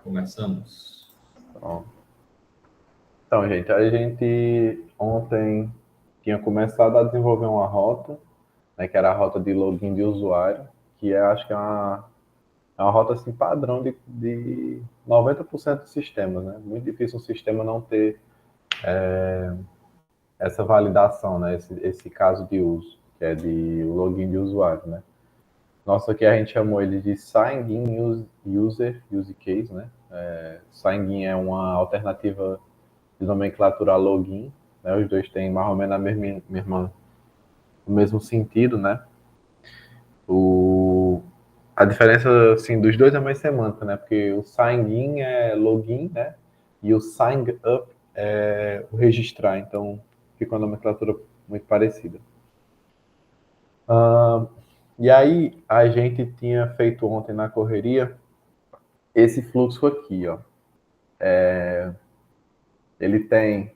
Começamos. Pronto. Então, gente, a gente ontem tinha começado a desenvolver uma rota, né, que era a rota de login de usuário, que acho que é uma rota assim, padrão de 90% dos sistemas, né? Muito difícil um sistema não ter essa validação, né? Esse caso de uso, que é de login de usuário, né? Nossa, aqui a gente chamou ele de Sign In Use Case, né? Sign In é uma alternativa de nomenclatura login, né? Os dois têm mais ou menos o mesmo sentido, né? O, a diferença assim, dos dois é mais semântica, né? Porque o sign in é login, né? E o sign up é o registrar. Então, fica uma nomenclatura muito parecida. E aí, a gente tinha feito ontem na correria esse fluxo aqui, ó. Ele tem,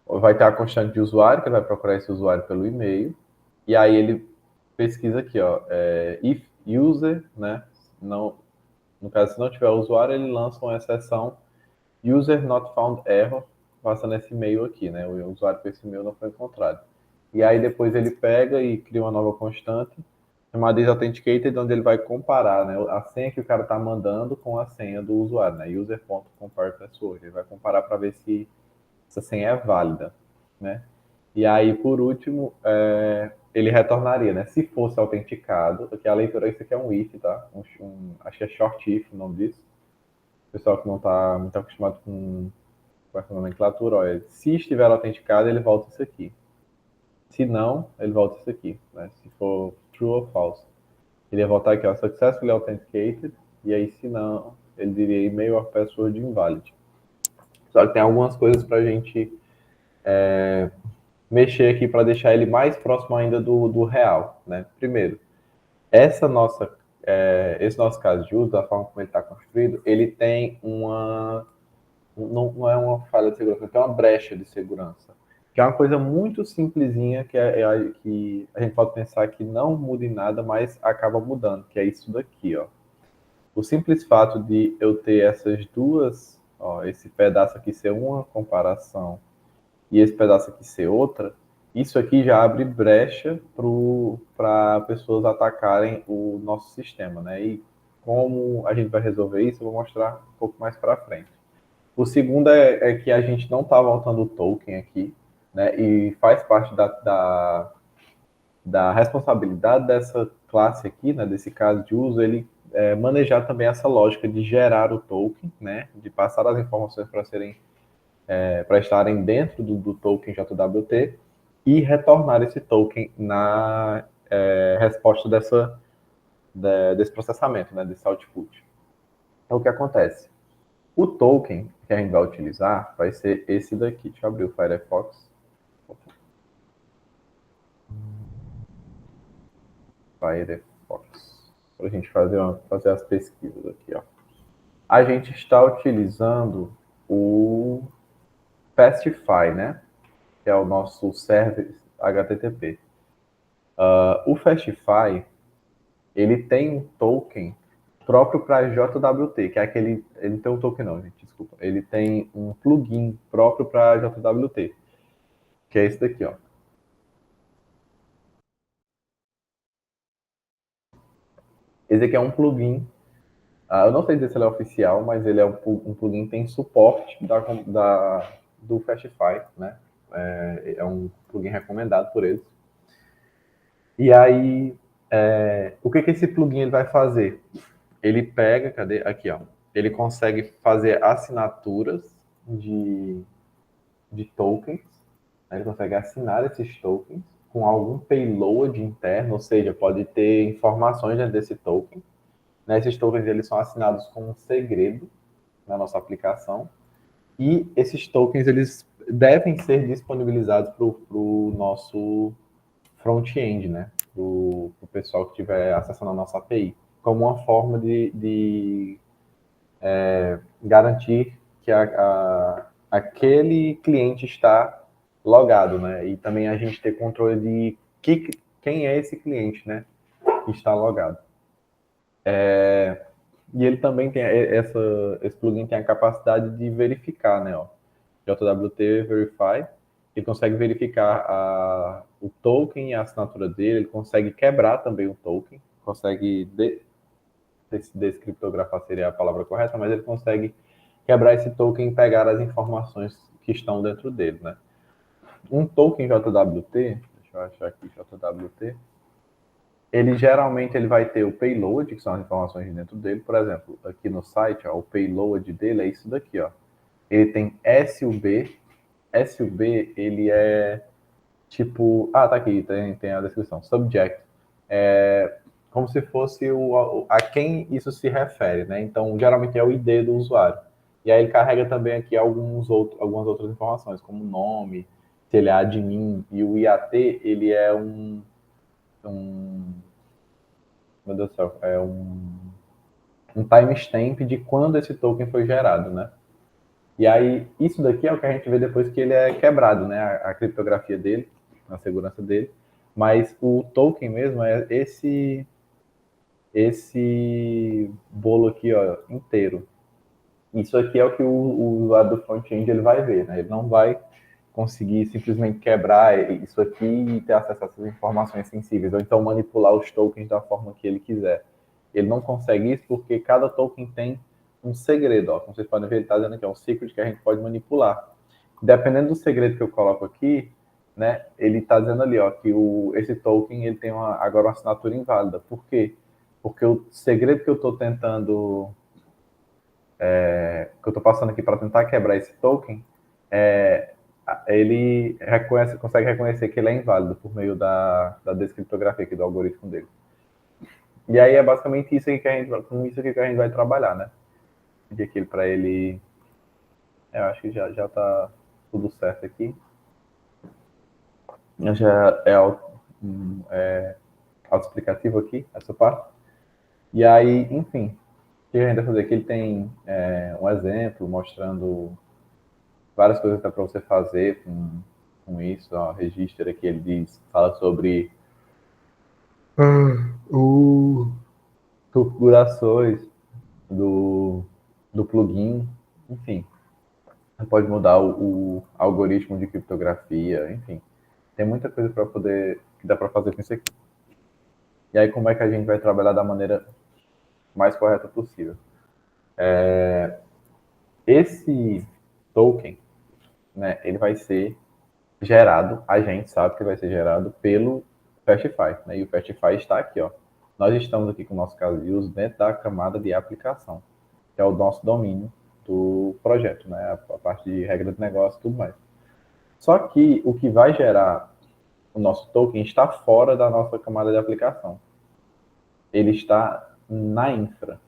vai ter a constante de usuário, que ele vai procurar esse usuário pelo e-mail. E aí ele pesquisa aqui, ó, if user, né? Não, no caso, se não tiver usuário, ele lança uma exceção user not found error, passando esse e-mail aqui, né? O usuário com esse e-mail não foi encontrado. E aí depois ele pega e cria uma nova constante chamada isAuthenticated, onde ele vai comparar, né, a senha que o cara está mandando com a senha do usuário, né? User.comparePassword. Ele vai comparar para ver se essa senha é válida, né? E aí, por último, ele retornaria, né? Se fosse autenticado, porque a leitura, isso aqui é um if, tá? Acho que é short if o nome disso. O pessoal que não está muito acostumado com essa nomenclatura, olha, se estiver autenticado, ele volta isso aqui. Se não, ele volta isso aqui, né? Se for true ou false. Ele ia voltar aqui, ó, successfully authenticated, e aí se não, ele diria email or password invalid. Só que tem algumas coisas para a gente mexer aqui para deixar ele mais próximo ainda do real, né? Primeiro, esse nosso caso de uso, da forma como ele está construído, ele tem não é uma falha de segurança, tem uma brecha de segurança, que é uma coisa muito simplesinha que a gente pode pensar que não muda em nada, mas acaba mudando, que é isso daqui, ó. O simples fato de eu ter essas duas, ó, esse pedaço aqui ser uma comparação e esse pedaço aqui ser outra, isso aqui já abre brecha para pessoas atacarem o nosso sistema, né? E como a gente vai resolver isso, eu vou mostrar um pouco mais para frente. O segundo é que a gente não está voltando o token aqui, né? E faz parte da responsabilidade dessa classe aqui, né? Desse caso de uso, ele manejar também essa lógica de gerar o token, né? De passar as informações para serem para estarem dentro do token JWT e retornar esse token na resposta desse processamento, né, desse output. Então, o que acontece? O token que a gente vai utilizar vai ser esse daqui. Deixa eu abrir o Firefox. Firefox. Para a gente fazer as pesquisas aqui. Ó. A gente está utilizando o Fastify, né? Que é o nosso service HTTP. O Fastify, ele tem um token próprio para JWT, que é aquele. Ele não tem um token, não, gente, desculpa. Ele tem um plugin próprio para JWT, que é esse daqui, ó. Esse aqui é um plugin. Eu não sei dizer se ele é oficial, mas ele é um plugin que tem suporte do Fastify, né? É um plugin recomendado por eles. E aí, o que esse plugin ele vai fazer? Ele pega, cadê? Aqui, ó. Ele consegue fazer assinaturas de, de tokens, né? Ele consegue assinar esses tokens com algum payload interno, ou seja, pode ter informações dentro desse token. Né? Esses tokens eles são assinados com um segredo na nossa aplicação e esses tokens eles devem ser disponibilizados para o nosso front-end, né? Para o pessoal que estiver acessando a nossa API, como uma forma de garantir que aquele cliente está logado, né? E também a gente ter controle de quem é esse cliente, né? Que está logado. E ele também tem esse plugin tem a capacidade de verificar, né? Ó, JWT Verify. Ele consegue verificar o token e a assinatura dele. Ele consegue quebrar também o token. Consegue descriptografar seria a palavra correta, mas ele consegue quebrar esse token e pegar as informações que estão dentro dele, né? Um token JWT, deixa eu achar aqui JWT, ele geralmente ele vai ter o payload, que são as informações de dentro dele. Por exemplo, aqui no site, ó, o payload dele é isso daqui, ó. Ele tem SUB. SUB, ele é tipo... Ah, tá aqui, tem a descrição. Subject. É como se fosse a quem isso se refere, né? Então, geralmente é o ID do usuário. E aí ele carrega também aqui algumas outras informações, como o nome, se ele é admin. E o IAT, ele é meu Deus do céu, é um timestamp de quando esse token foi gerado, né? E aí, isso daqui é o que a gente vê depois que ele é quebrado, né? A criptografia dele, a segurança dele. Mas o token mesmo é esse bolo aqui, ó, inteiro. Isso aqui é o que o usuário do front-end ele vai ver, né? Ele não vai conseguir simplesmente quebrar isso aqui e ter acesso a essas informações sensíveis, ou então manipular os tokens da forma que ele quiser. Ele não consegue isso porque cada token tem um segredo, ó. Como vocês podem ver, ele está dizendo aqui, é um secret que a gente pode manipular. Dependendo do segredo que eu coloco aqui, né, ele está dizendo ali, ó, que esse token ele tem agora uma assinatura inválida. Por quê? Porque o segredo que eu estou tentando, que eu estou passando aqui para tentar quebrar esse token, ele consegue reconhecer que ele é inválido por meio da descriptografia aqui do algoritmo dele. E aí é basicamente isso aqui com isso aqui que a gente vai trabalhar, né? Pedir aquilo para ele. Eu acho que já tá tudo certo aqui. Já é autoexplicativo aqui, essa parte. E aí, enfim, o que a gente vai fazer aqui? Ele tem um exemplo mostrando várias coisas para você fazer com isso. Ó, registra aqui, ele fala sobre configurações do plugin, enfim. Você pode mudar o algoritmo de criptografia, enfim. Tem muita coisa para poder que dá para fazer com isso aqui. E aí, como é que a gente vai trabalhar da maneira mais correta possível? Esse token, né, ele vai ser gerado, a gente sabe que vai ser gerado pelo Fastify, né? E o Fastify está aqui, ó. Nós estamos aqui com o nosso caso de uso dentro da camada de aplicação, que é o nosso domínio do projeto, né? A parte de regra de negócio e tudo mais. Só que o que vai gerar o nosso token está fora da nossa camada de aplicação. Ele está na infra,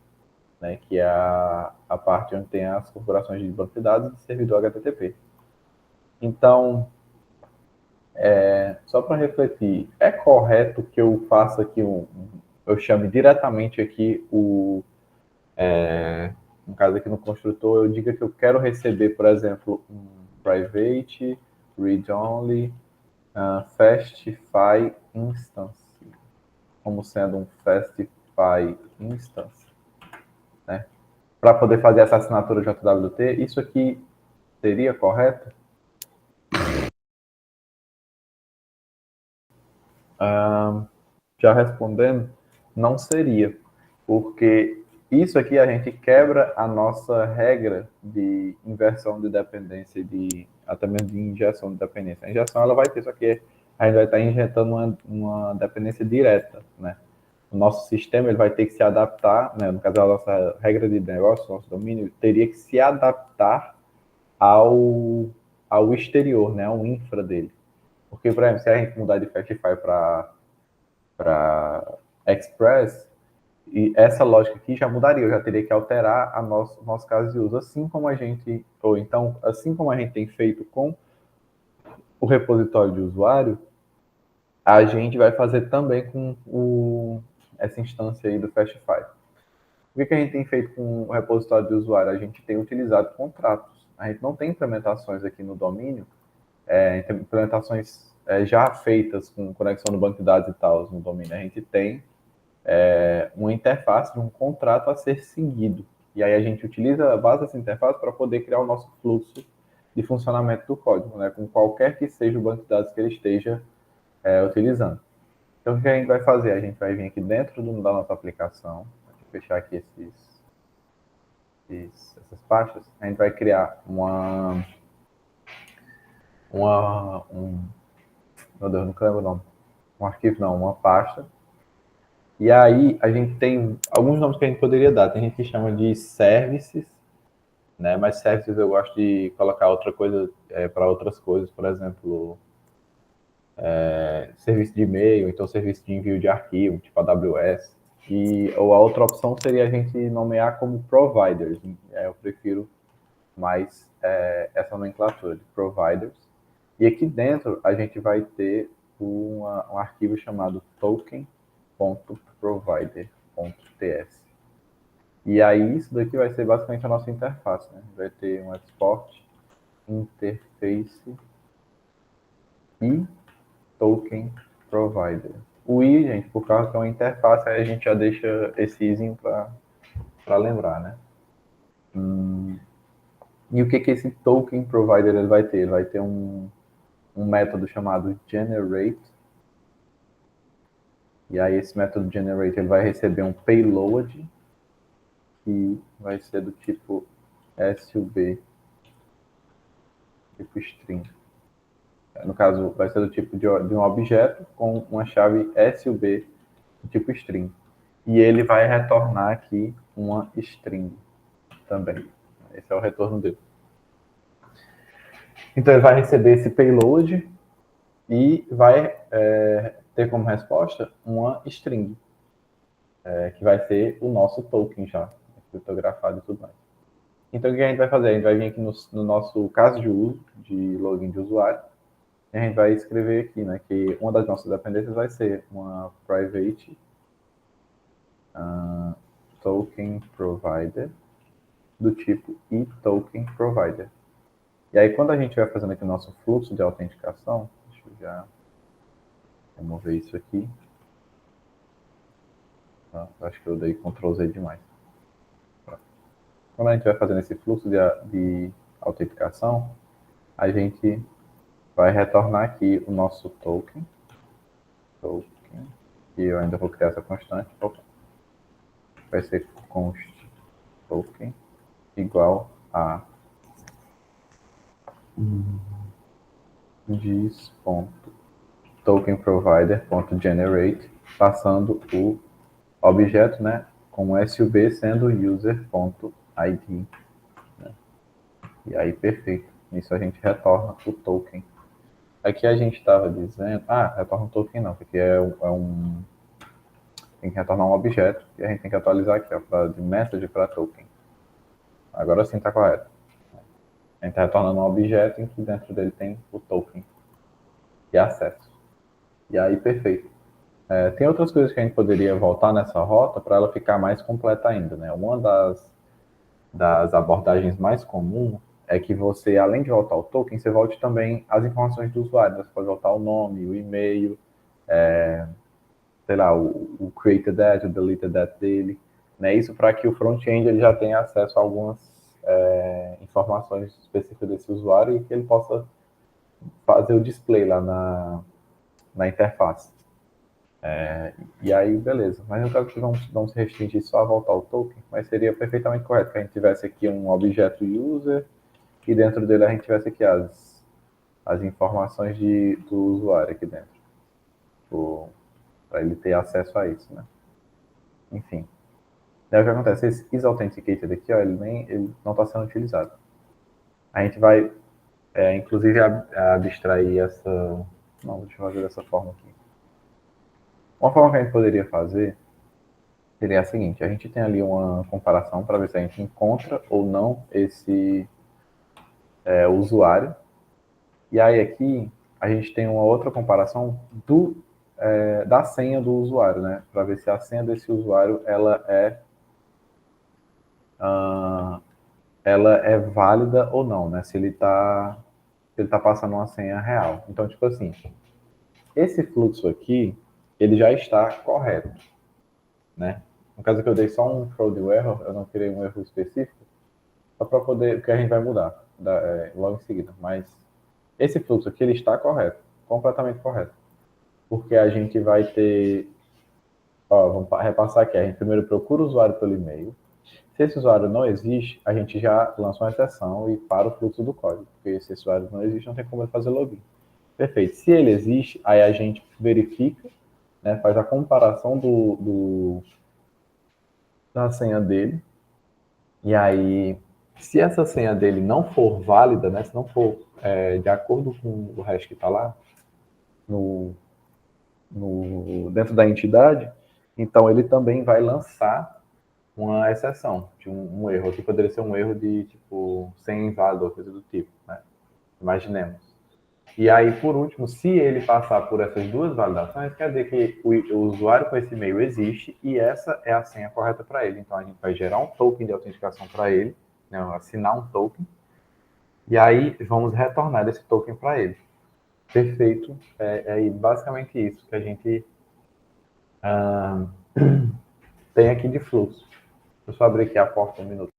né? Que é a parte onde tem as configurações de banco de dados e servidor HTTP. Então, só para refletir, é correto que eu faça aqui eu chame diretamente aqui no caso aqui no construtor, eu diga que eu quero receber, por exemplo, um private read-only Fastify instance, como sendo um Fastify instance, né? Para poder fazer essa assinatura JWT, isso aqui seria correto? Já respondendo, não seria, porque isso aqui a gente quebra a nossa regra de inversão de dependência, até mesmo de injeção de dependência. A injeção ela vai ter, só que a gente vai estar injetando uma dependência direta, né? O nosso sistema ele vai ter que se adaptar, né? No caso, a nossa regra de negócio, nosso domínio, teria que se adaptar ao exterior, né? Ao infra dele. Porque, por exemplo, se a gente mudar de Fastify para Express, e essa lógica aqui já mudaria, eu já teria que alterar nosso caso de uso, assim como a gente, ou então, assim como a gente tem feito com o repositório de usuário, a gente vai fazer também com essa instância aí do Fastify. O que a gente tem feito com o repositório de usuário? A gente tem utilizado contratos. A gente não tem implementações aqui no domínio, implementações já feitas com conexão no banco de dados e tal no domínio. A gente tem uma interface de um contrato a ser seguido. E aí a gente utiliza a base dessa interface para poder criar o nosso fluxo de funcionamento do código, né, com qualquer que seja o banco de dados que ele esteja utilizando. Então, o que a gente vai fazer? A gente vai vir aqui dentro da nossa aplicação, fechar aqui essas pastas, a gente vai criar meu Deus, não lembro o nome, um arquivo não, uma pasta. E aí a gente tem alguns nomes que a gente poderia dar. Tem gente que chama de services, né? Mas services eu gosto de colocar outra coisa para outras coisas, por exemplo, serviço de e-mail, então serviço de envio de arquivo, tipo AWS. Ou a outra opção seria a gente nomear como providers. Eu prefiro mais essa nomenclatura de providers. E aqui dentro a gente vai ter um arquivo chamado token.provider.ts. E aí isso daqui vai ser basicamente a nossa interface, né? Vai ter um export, interface e token provider. O i, gente, por causa que é uma interface, aí a gente já deixa esse izinho para lembrar, né? E o que esse token provider ele vai ter? Ele vai ter um método chamado generate. E aí esse método generate ele vai receber um payload que vai ser do tipo sub, tipo string. No caso, vai ser do tipo de um objeto com uma chave sub do tipo string. E ele vai retornar aqui uma string também. Esse é o retorno dele. Então ele vai receber esse payload e vai ter como resposta uma string, que vai ser o nosso token já, criptografado e tudo mais. Então o que a gente vai fazer? A gente vai vir aqui no nosso caso de uso, de login de usuário, e a gente vai escrever aqui, né, que uma das nossas dependências vai ser uma private token provider do tipo eToken provider. E aí, quando a gente vai fazendo aqui o nosso fluxo de autenticação, deixa eu já remover isso aqui. Acho que eu dei Ctrl Z demais. Quando a gente vai fazendo esse fluxo de autenticação, a gente vai retornar aqui o nosso token, e eu ainda vou criar essa constante. Vai ser const token igual a dis.tokenProvider.generate, passando o objeto, né, com sub sendo user.id. Né? E aí, perfeito. Isso a gente retorna o token. Aqui a gente estava dizendo... retorna o token não, porque tem que retornar um objeto e a gente tem que atualizar aqui, ó, de message para token. Agora sim está correto. A gente está retornando um objeto em que dentro dele tem o token de acesso. E aí, perfeito. Tem outras coisas que a gente poderia voltar nessa rota para ela ficar mais completa ainda, né? Uma das abordagens mais comuns é que você, além de voltar o token, você volte também as informações do usuário. Você pode voltar o nome, o e-mail, sei lá, o created at, o deleted at dele. Né? Isso para que o front-end ele já tenha acesso a algumas informações específicas desse usuário e que ele possa fazer o display lá na interface. E aí, beleza. Mas eu quero que não se restringir só a voltar ao token, mas seria perfeitamente correto que a gente tivesse aqui um objeto user e dentro dele a gente tivesse aqui as informações do usuário aqui dentro. Para ele ter acesso a isso, né? Enfim. Daí o que acontece? Esse isAuthenticated aqui, ó, ele não está sendo utilizado. A gente vai, inclusive, abstrair essa... Não, deixa eu fazer dessa forma aqui. Uma forma que a gente poderia fazer seria a seguinte: a gente tem ali uma comparação para ver se a gente encontra ou não esse usuário. E aí aqui a gente tem uma outra comparação da senha do usuário, né? Para ver se a senha desse usuário ela é válida ou não, né? Se ele tá passando uma senha real. Então, tipo assim, esse fluxo aqui, ele já está correto. né? No caso que eu dei só um throw de error, eu não criei um erro específico, só para poder, porque a gente vai mudar logo em seguida. Mas esse fluxo aqui, ele está correto, completamente correto. Porque a gente vai ter, ó, vamos repassar aqui, a gente primeiro procura o usuário pelo e-mail. Se esse usuário não existe, a gente já lança uma exceção e para o fluxo do código, porque se esse usuário não existe, não tem como ele fazer login. Perfeito. Se ele existe, aí a gente verifica, né, faz a comparação da senha dele. E aí, se essa senha dele não for válida, né, se não for de acordo com o hash que está lá no, dentro da entidade, então ele também vai lançar uma exceção de um erro. Aqui poderia ser um erro de tipo senha inválida ou coisa do tipo, né? Imaginemos. E aí, por último, se ele passar por essas duas validações, quer dizer que o usuário com esse e-mail existe e essa é a senha correta para ele. Então, a gente vai gerar um token de autenticação para ele, né, assinar um token, e aí vamos retornar esse token para ele. Perfeito. É basicamente isso que a gente tem aqui de fluxo. Deixa eu só abrir aqui a porta um minuto.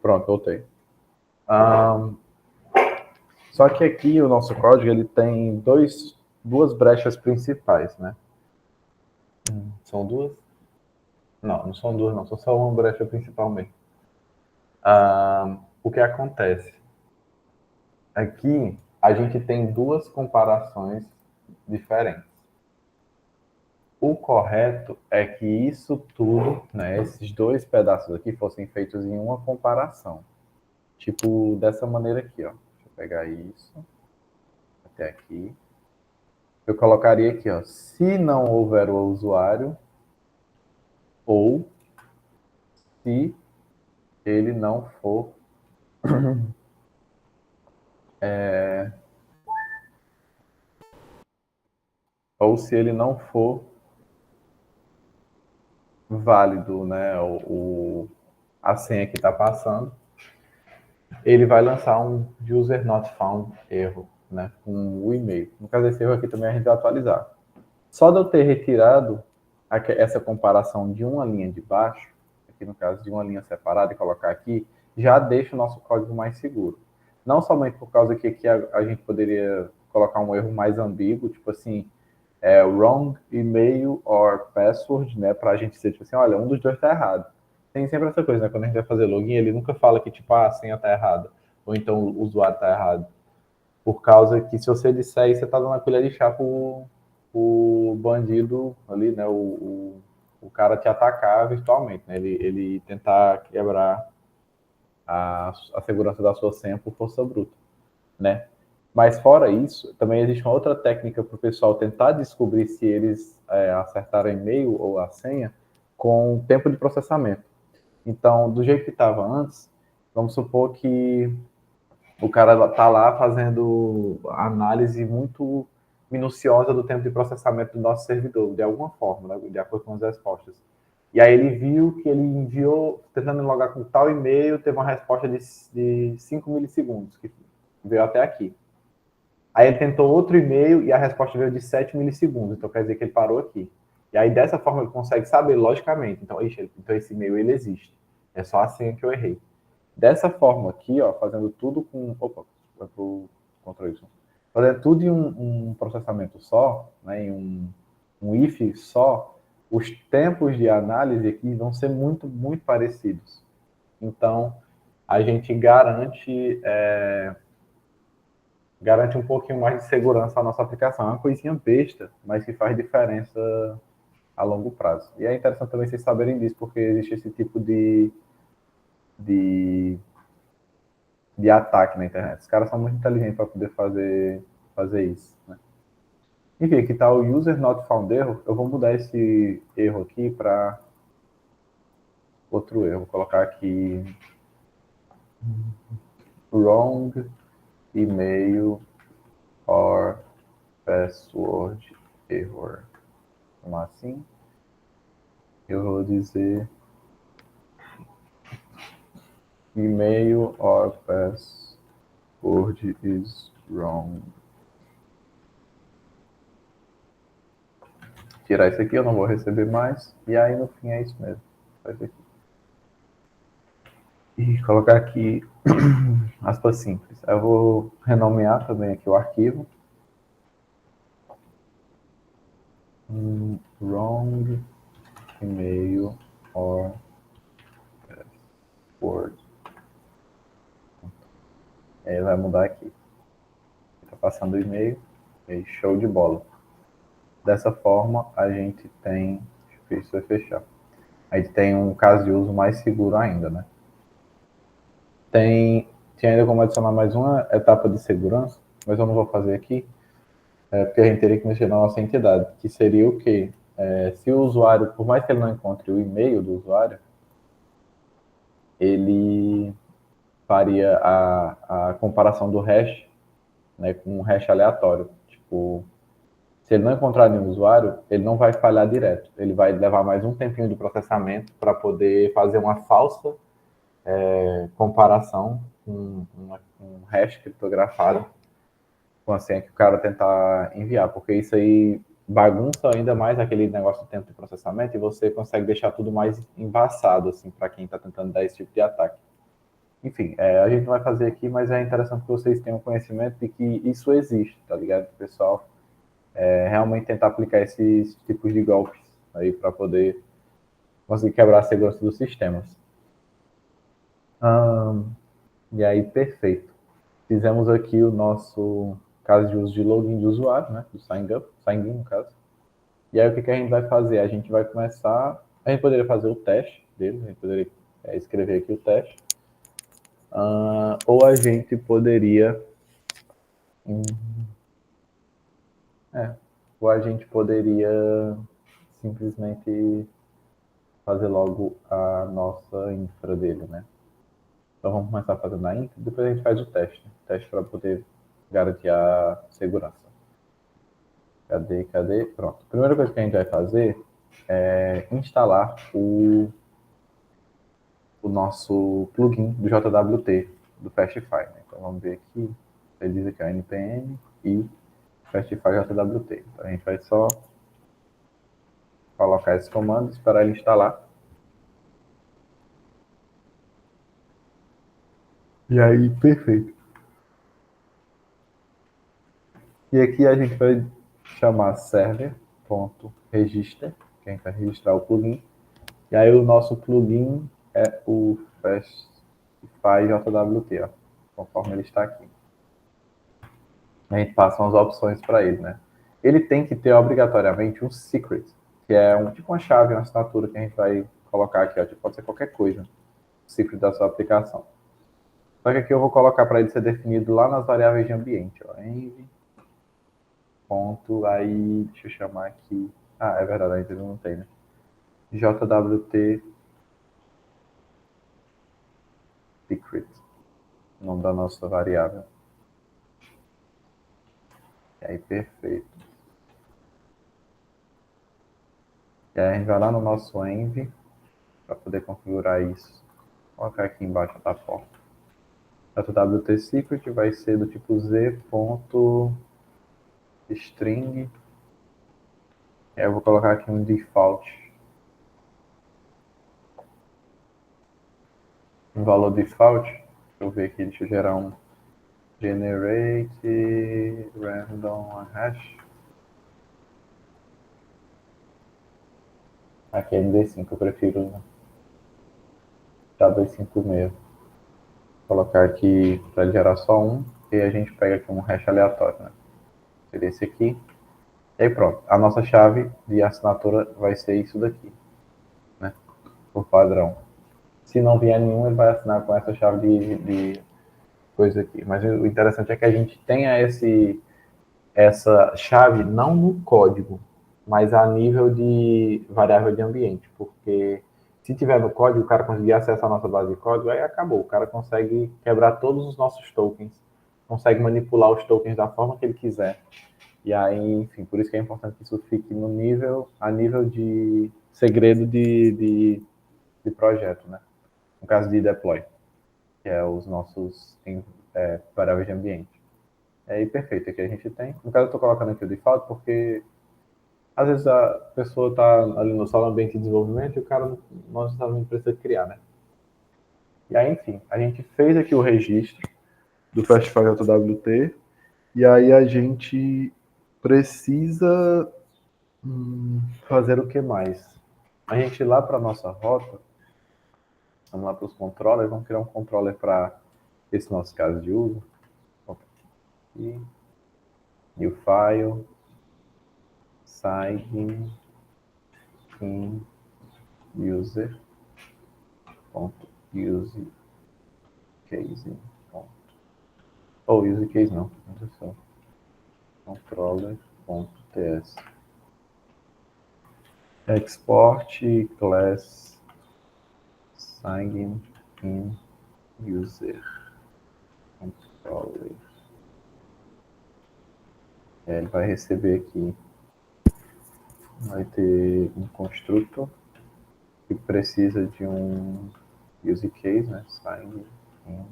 Pronto, voltei. Só que aqui o nosso código ele tem duas brechas principais, né? São duas? Não, não são duas, não. São só uma brecha principal mesmo. O que acontece? Aqui a gente tem duas comparações diferentes. O correto é que isso tudo, né, esses dois pedaços aqui, fossem feitos em uma comparação. Tipo, dessa maneira aqui, ó. Deixa eu pegar isso até aqui. Eu colocaria aqui, ó. Se não houver o usuário, ou se ele não for ou se ele não for válido, né, a senha que está passando, ele vai lançar um user not found erro, né, com o e-mail. No caso desse erro aqui também a gente vai atualizar. Só de eu ter retirado essa comparação de uma linha de baixo, aqui no caso de uma linha separada e colocar aqui, já deixa o nosso código mais seguro. Não somente por causa que aqui a gente poderia colocar um erro mais ambíguo, tipo assim, wrong email or password, né, para a gente dizer, tipo assim, olha, um dos dois está errado. Tem sempre essa coisa, né, quando a gente vai fazer login, ele nunca fala que, tipo, a senha está errada, ou então o usuário está errado. Por causa que se você disser isso, você está dando a colher de chá o bandido ali, né, o cara te atacar virtualmente, né, ele tentar quebrar a segurança da sua senha por força bruta, né. Mas fora isso, também existe uma outra técnica para o pessoal tentar descobrir se eles acertaram o e-mail ou a senha com o tempo de processamento. Então, do jeito que estava antes, vamos supor que o cara está lá fazendo análise muito minuciosa do tempo de processamento do nosso servidor, de alguma forma, né, de acordo com as respostas. E aí ele viu que ele enviou, tentando logar com tal e-mail, teve uma resposta de 5 milissegundos, que veio até aqui. Aí ele tentou outro e-mail e a resposta veio de 7 milissegundos, então quer dizer que ele parou aqui. E aí dessa forma ele consegue saber logicamente, então esse e-mail ele existe. É só a senha que eu errei. Dessa forma aqui, ó, fazendo tudo com. Opa, vai pro Ctrl Y. Fazendo tudo em um processamento só, né, em um if só, os tempos de análise aqui vão ser muito, muito parecidos. Então, a gente garante um pouquinho mais de segurança à nossa aplicação. É uma coisinha besta, mas que faz diferença a longo prazo. E é interessante também vocês saberem disso, porque existe esse tipo de, de ataque na internet. Os caras são muito inteligentes para poder fazer isso. Né? Enfim, aqui está o user not found erro. Eu vou mudar esse erro aqui para outro erro. Vou colocar aqui wrong email or password error. chamar assim. Eu vou dizer email or password is wrong. Tirar isso aqui, eu não vou receber mais. E aí, no fim, é isso mesmo. Faz aqui. E colocar aqui aspas simples. Eu vou renomear também aqui o arquivo. Wrong email or password. Aí vai mudar aqui. Está passando o e-mail. Show de bola. Dessa forma, a gente tem... Deixa eu ver se vai fechar. A gente tem um caso de uso mais seguro ainda, né? Tinha ainda como adicionar mais uma etapa de segurança, mas eu não vou fazer aqui, porque a gente teria que mexer na nossa entidade, que seria o quê? Se o usuário, por mais que ele não encontre o e-mail do usuário, ele faria a comparação do hash, né, com um hash aleatório. Tipo, se ele não encontrar nenhum usuário, ele não vai falhar direto. Ele vai levar mais um tempinho de processamento para poder fazer uma falsa comparação com um hash criptografado com a senha que o cara tentar enviar, porque isso aí bagunça ainda mais aquele negócio do tempo de processamento e você consegue deixar tudo mais embaçado, assim, para quem está tentando dar esse tipo de ataque. Enfim, a gente não vai fazer aqui, mas é interessante que vocês tenham conhecimento de que isso existe, tá ligado? O pessoal realmente tentar aplicar esses tipos de golpes aí para poder conseguir quebrar a segurança dos sistemas. E aí, perfeito. Fizemos aqui o nosso caso de uso de login de usuário, né? Do sign in, no caso. E aí, o que a gente vai fazer? A gente vai começar... A gente poderia fazer o teste dele, a gente poderia escrever aqui o teste. Ou a gente poderia... ou a gente poderia simplesmente fazer logo a nossa infra dele, né? Então vamos começar fazendo a infra, depois a gente faz o teste. Teste para poder garantir a segurança. Cadê? Pronto. A primeira coisa que a gente vai fazer é instalar o nosso plugin do JWT, do Fastify. Né? Então vamos ver aqui. Ele diz aqui, npm e Fastify JWT. Então a gente vai só colocar esse comando, esperar ele instalar. E aí, perfeito. E aqui a gente vai chamar server.register, que a gente vai registrar o plugin. E aí o nosso plugin é o Fastify JWT, ó, conforme ele está aqui. A gente passa umas opções para ele, né? Ele tem que ter obrigatoriamente um secret, que é tipo uma chave, uma assinatura que a gente vai colocar aqui, ó, tipo, pode ser qualquer coisa, o secret da sua aplicação. Só que aqui eu vou colocar para ele ser definido lá nas variáveis de ambiente, ó, env, ponto, aí, deixa eu chamar aqui, é verdade, ainda não tem, né? JWT secret, o nome da nossa variável. E aí, perfeito. E aí a gente vai lá no nosso env para poder configurar isso. Vou colocar aqui embaixo da porta. JWT secret vai ser do tipo z.string. E aí eu vou colocar aqui um default. Um valor default. Deixa eu ver aqui, deixa eu gerar um generate random hash. Aqui é MD5, eu prefiro K256. Vou colocar aqui para ele gerar só um, e a gente pega aqui um hash aleatório, né? Seria esse aqui. E aí pronto, a nossa chave de assinatura vai ser isso daqui, né? Por padrão. Se não vier nenhum, ele vai assinar com essa chave de coisa aqui. Mas o interessante é que a gente tenha essa chave não no código, mas a nível de variável de ambiente, porque se tiver no código, o cara conseguir acessar a nossa base de código, aí acabou. O cara consegue quebrar todos os nossos tokens, consegue manipular os tokens da forma que ele quiser. E aí, enfim, por isso que é importante que isso fique a nível de segredo de projeto, né? No caso de deploy, que é os nossos variáveis de ambiente. É aí, perfeito, aqui a gente tem. No caso, eu estou colocando aqui o default porque às vezes a pessoa está ali no solo ambiente de desenvolvimento e o cara não necessariamente precisa criar, né? E aí, enfim, a gente fez aqui o registro do Fastfy JWT e aí a gente precisa fazer o que mais? A gente ir lá para a nossa rota, vamos lá para os controllers, vamos criar um controller para esse nosso caso de uso. Aqui, new file, sign in user use case. Use case não, só controller.ts. Export class sign in user controller. Ele vai receber aqui, vai ter um construtor que precisa de um use case, né? Sign in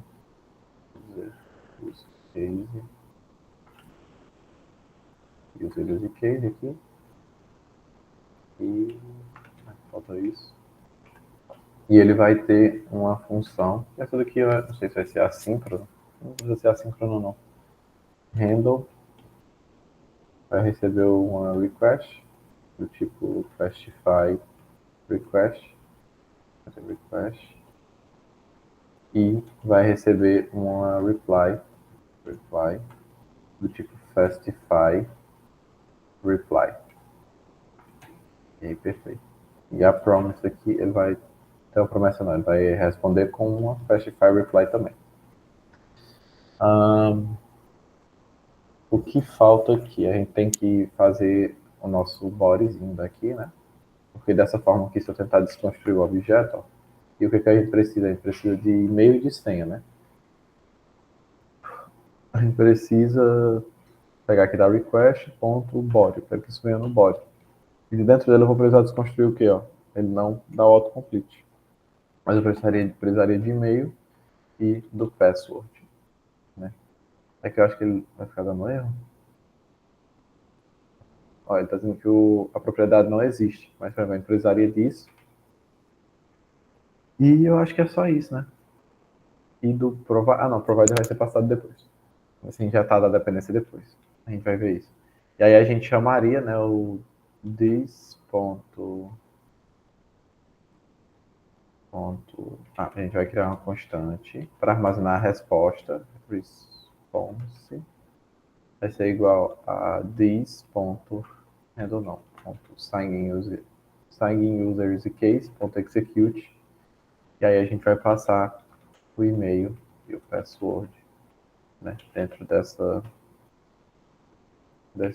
user use case. Use case aqui. E falta isso. E ele vai ter uma função. Essa daqui eu não sei se vai ser assíncrono. Não precisa ser assíncrono não. Handle vai receber uma request do tipo Fastify request. E vai receber uma reply do tipo Fastify reply. E aí, perfeito. E a promise aqui, ele vai ter uma promessa não, ele vai responder com uma Fastify reply também. O que falta aqui? A gente tem que fazer o nosso bodyzinho daqui, né? Porque dessa forma aqui, se eu tentar desconstruir o objeto, ó, e o que a gente precisa? A gente precisa de e-mail e de senha, né? A gente precisa pegar aqui da request.body, para que isso venha no body. E dentro dele eu vou precisar desconstruir o quê? Ó? Ele não dá o autocomplete. Mas eu precisaria de e-mail e do password. Né? É que eu acho que ele vai ficar dando erro. Ó, ele está dizendo que a propriedade não existe, mas a gente precisaria disso. E eu acho que é só isso, né? E do provider. Ah, não, provider vai ser passado depois. Assim, já tá da dependência depois. A gente vai ver isso. E aí a gente chamaria, né, o this ponto. A gente vai criar uma constante para armazenar a resposta. Response vai ser igual a this.handle não. Sign in user use case.execute. E aí a gente vai passar o e-mail e o password, né, dentro desse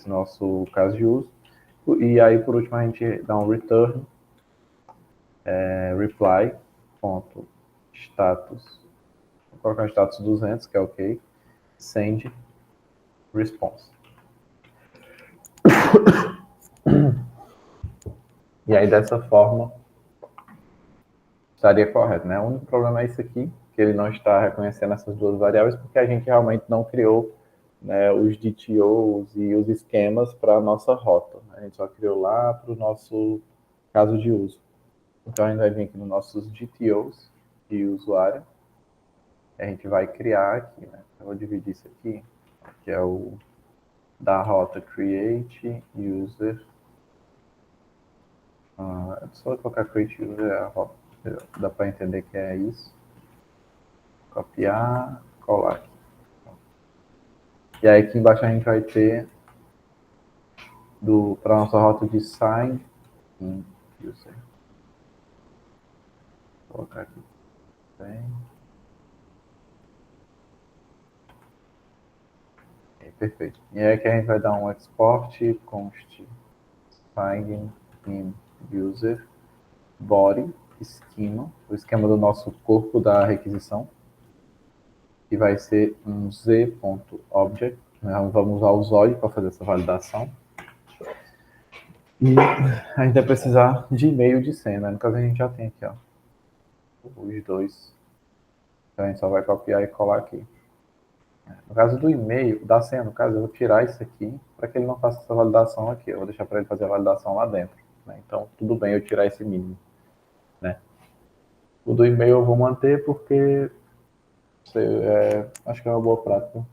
nosso caso de uso. E aí, por último, a gente dá um return reply.status. Vou colocar o status 200, que é ok. Send response. E aí, dessa forma, estaria correto, né? O único problema é isso aqui, que ele não está reconhecendo essas duas variáveis, porque a gente realmente não criou, né, os DTOs e os esquemas para a nossa rota. A gente só criou lá para o nosso caso de uso. Então, a gente vai vir aqui nos nossos DTOs e usuário. A gente vai criar aqui, né? Eu vou dividir isso aqui, que é o da rota create user. Só colocar create user, a rota, dá para entender que é isso. Copiar, colar aqui. E aí aqui embaixo a gente vai ter para a nossa rota de sign in user. Vou colocar aqui. Bem. Perfeito. E aí aqui a gente vai dar um export const sign in user body esquema, o esquema do nosso corpo da requisição, que vai ser um z.object, Vamos usar o Zóio para fazer essa validação. E a gente vai precisar de e-mail de senha, né? No caso, a gente já tem aqui, ó, os dois. Então, a gente só vai copiar e colar aqui. No caso do e-mail, da senha, no caso, eu vou tirar isso aqui para que ele não faça essa validação aqui. Eu vou deixar para ele fazer a validação lá dentro. Né? Então, tudo bem eu tirar esse mínimo. Né? O do e-mail eu vou manter porque acho que é uma boa prática.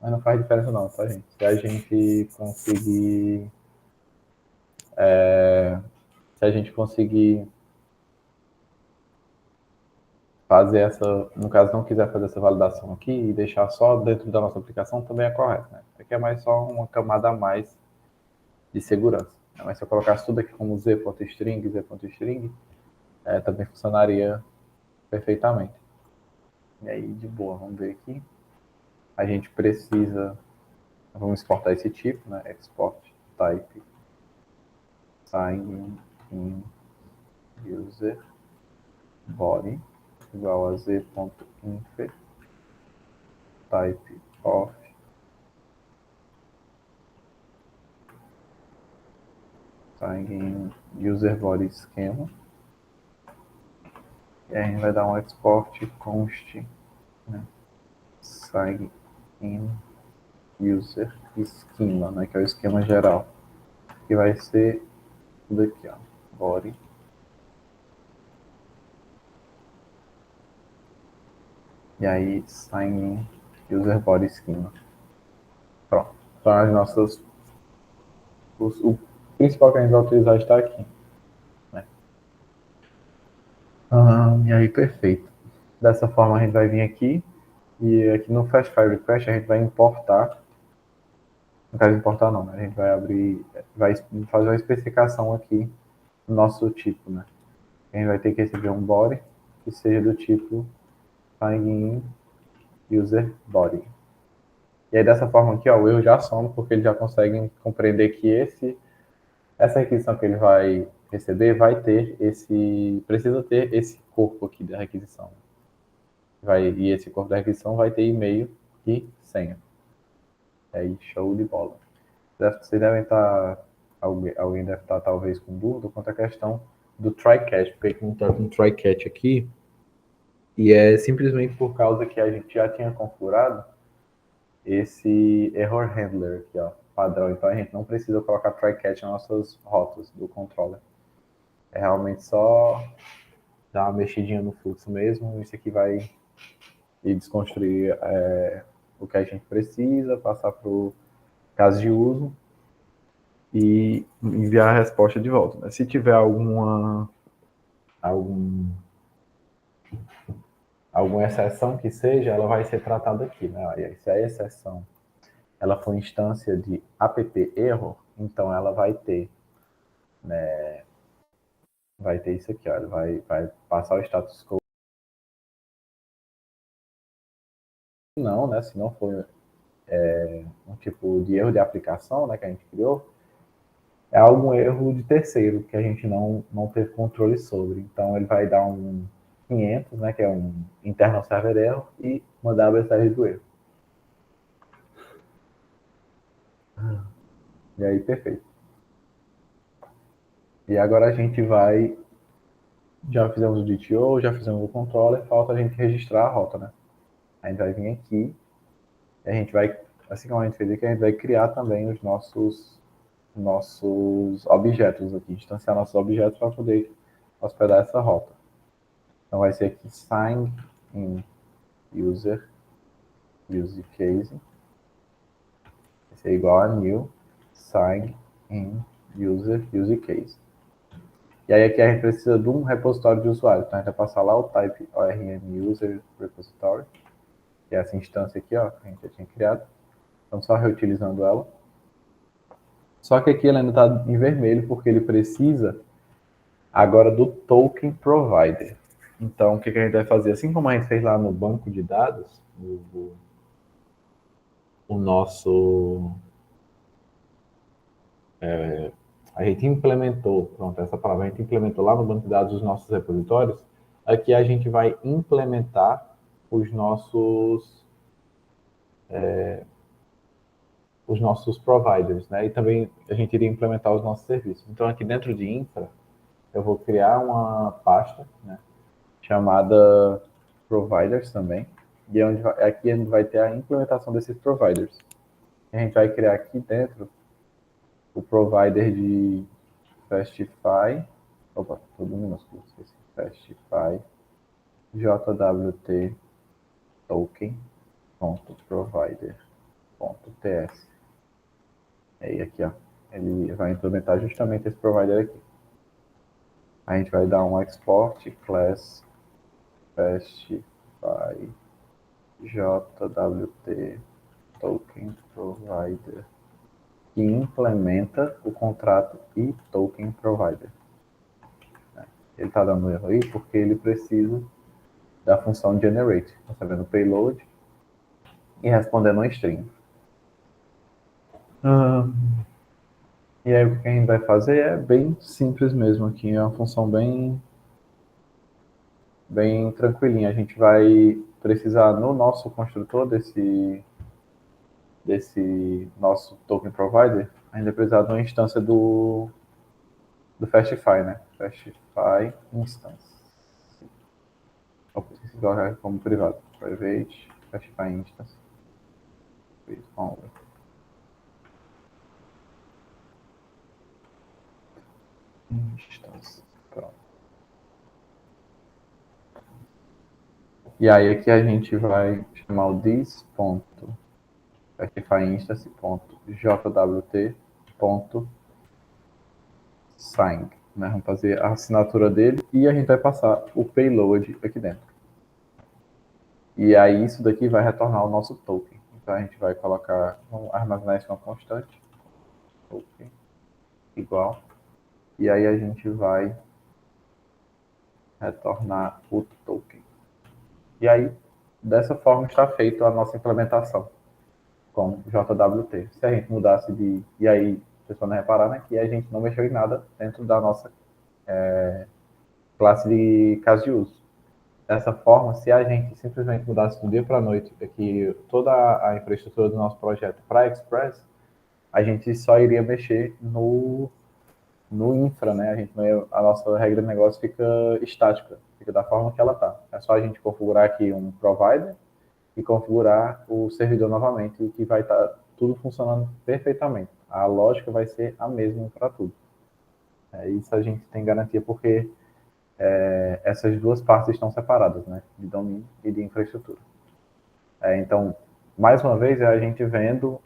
Mas não faz diferença não, tá, gente? Se a gente conseguir... se a gente conseguir fazer essa... No caso, não quiser fazer essa validação aqui e deixar só dentro da nossa aplicação, também é correto, né? Aqui é mais só uma camada a mais de segurança. Mas se eu colocasse tudo aqui como z.string, z.string, também funcionaria perfeitamente. E aí, de boa, vamos ver aqui. A gente precisa... Vamos exportar esse tipo, né? Export type sign in user body igual a z.inf type of sign in user body schema. E aí a gente vai dar um export const, né? Sign in user schema, né? Que é o esquema geral. Que vai ser tudo aqui, ó. Body. E aí, sign in user body schema. Pronto. Então, as nossas... O principal que a gente vai utilizar está aqui. Né? E aí, perfeito. Dessa forma, a gente vai vir aqui. E aqui no Fast File Request, a gente vai importar. Não quero importar, não, né? A gente vai abrir... Vai fazer uma especificação aqui no nosso tipo, né? A gente vai ter que receber um body que seja do tipo sign in user body. E aí, dessa forma aqui, ó, o erro já some, porque eles já conseguem compreender que essa requisição que ele vai receber vai ter precisa ter esse corpo aqui da requisição. E esse corpo da requisição vai ter e-mail e senha. Aí, show de bola. Vocês devem estar, alguém deve estar talvez com dúvida quanto à questão do try catch, porque como está com try catch aqui, e é simplesmente por causa que a gente já tinha configurado esse error handler aqui, ó, padrão. Então a gente não precisa colocar try catch nas nossas rotas do controller. É realmente só dar uma mexidinha no fluxo mesmo. Isso aqui vai ir desconstruir o que a gente precisa, passar para o caso de uso e enviar a resposta de volta. Né? Se tiver alguma exceção que seja, ela vai ser tratada aqui. Né? Se a exceção ela for instância de app error, então ela vai ter, né, vai ter isso aqui, ó, ele vai passar o status quo. Não, né, se não for um tipo de erro de aplicação, né, que a gente criou, é algum erro de terceiro que a gente não teve controle sobre. Então ele vai dar um 500, né, que é um internal server error, e mandar a mensagem do erro. E aí, perfeito. E agora a gente vai... Já fizemos o DTO, já fizemos o controller, falta a gente registrar a rota, né? A gente vai vir aqui, e a gente vai, assim como a gente fez aqui, a gente vai criar também os nossos objetos aqui, instanciar nossos objetos para poder hospedar essa rota. Então vai ser aqui sign in user use case, vai ser igual a new sign in user use case. E aí aqui a gente precisa de um repositório de usuário, então a gente vai passar lá o type ORM user repository, que é essa instância aqui, ó, que a gente já tinha criado. Estamos só reutilizando ela. Só que aqui ele ainda está em vermelho porque ele precisa agora do token provider. Então, o que a gente vai fazer? Assim como a gente fez lá no banco de dados, o nosso... a gente implementou, pronto, essa palavra, a gente implementou lá no banco de dados os nossos repositórios, aqui a gente vai implementar os nossos os nossos providers, né? E também a gente iria implementar os nossos serviços. Então, aqui dentro de infra, eu vou criar uma pasta, né, chamada providers também, e aqui a gente vai ter a implementação desses providers. A gente vai criar aqui dentro o provider de Fastify, opa, tudo minúsculo, esqueci, Fastify, JWT token.provider.ts. Aí aqui, ó, ele vai implementar justamente esse provider aqui. A gente vai dar um export class Fastify JWT token provider que implementa o contrato e token provider. Ele está dando erro aí porque ele precisa da função generate, recebendo o payload e respondendo um string. E aí o que a gente vai fazer é bem simples mesmo aqui, é uma função bem tranquilinha. A gente vai precisar no nosso construtor desse nosso token provider, a gente vai precisar de uma instância do Fastify, né? Fastify instance. Opa, esqueci de colocar como privado. Private Fastify instance. Instance. Pronto. E aí aqui a gente vai chamar o this.fastifyinstance.jwt.sign. Né? Vamos fazer a assinatura dele e a gente vai passar o payload aqui dentro. E aí isso daqui vai retornar o nosso token. Então a gente vai colocar, vamos armazenar isso em uma constante, token, igual. E aí a gente vai retornar o token. E aí, dessa forma está feita a nossa implementação com JWT. Se a gente mudasse de... E aí, vocês podem reparar, né, que a gente não mexeu em nada dentro da nossa classe de caso de uso. Dessa forma, se a gente simplesmente mudasse do dia para a noite aqui toda a infraestrutura do nosso projeto para Express, a gente só iria mexer no infra, né? A nossa regra de negócio fica estática, fica da forma que ela está. É só a gente configurar aqui um provider e configurar o servidor novamente, e que vai estar tudo funcionando perfeitamente. A lógica vai ser a mesma para tudo. Isso a gente tem garantia porque essas duas partes estão separadas, né? De domínio e de infraestrutura. Então, mais uma vez, é a gente vendo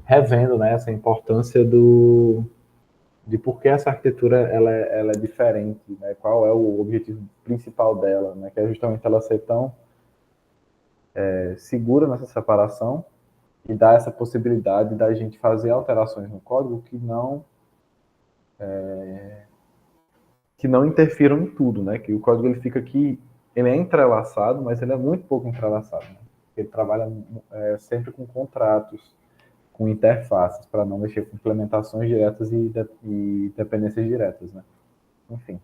revendo, né, essa importância de por que essa arquitetura ela é diferente, né? Qual é o objetivo principal dela, né? Que é justamente ela ser tão segura nessa separação e dar essa possibilidade da gente fazer alterações no código que não interfiram em tudo, né? Que o código ele fica aqui, ele é entrelaçado, mas ele é muito pouco entrelaçado, né? Ele trabalha sempre com contratos, com interfaces, para não mexer com implementações diretas e dependências diretas, né? Enfim.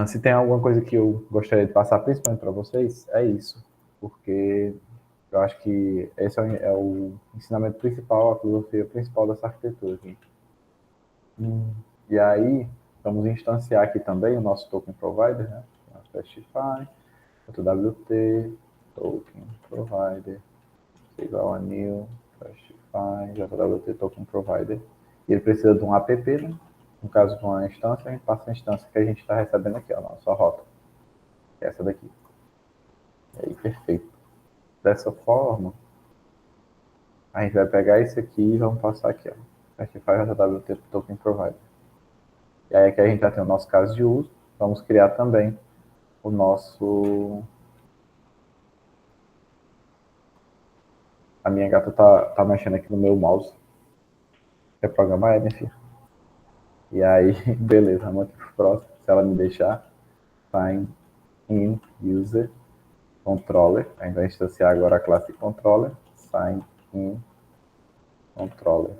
Se tem alguma coisa que eu gostaria de passar principalmente para vocês, é isso. Porque eu acho que esse é o ensinamento principal, a filosofia principal dessa arquitetura aqui. E aí, vamos instanciar aqui também o nosso token provider, né? Fastify, JWT, token provider, igual a new, Fastify, JWT token provider. E ele precisa de um app, né? No caso de uma instância, a gente passa a instância que a gente está recebendo aqui, ó, a nossa rota. Que é essa daqui. E aí, perfeito. Dessa forma, a gente vai pegar esse aqui e vamos passar aqui, ó. Fastify JWT token provider. E aí aqui a gente já tem o nosso caso de uso. Vamos criar também o nosso... A minha gata tá mexendo aqui no meu mouse. Quer programar, né, filho? E aí, beleza, vamos aqui pro próximo. Se ela me deixar, sign in user controller. A gente vai instanciar agora a classe controller. Sign in controller.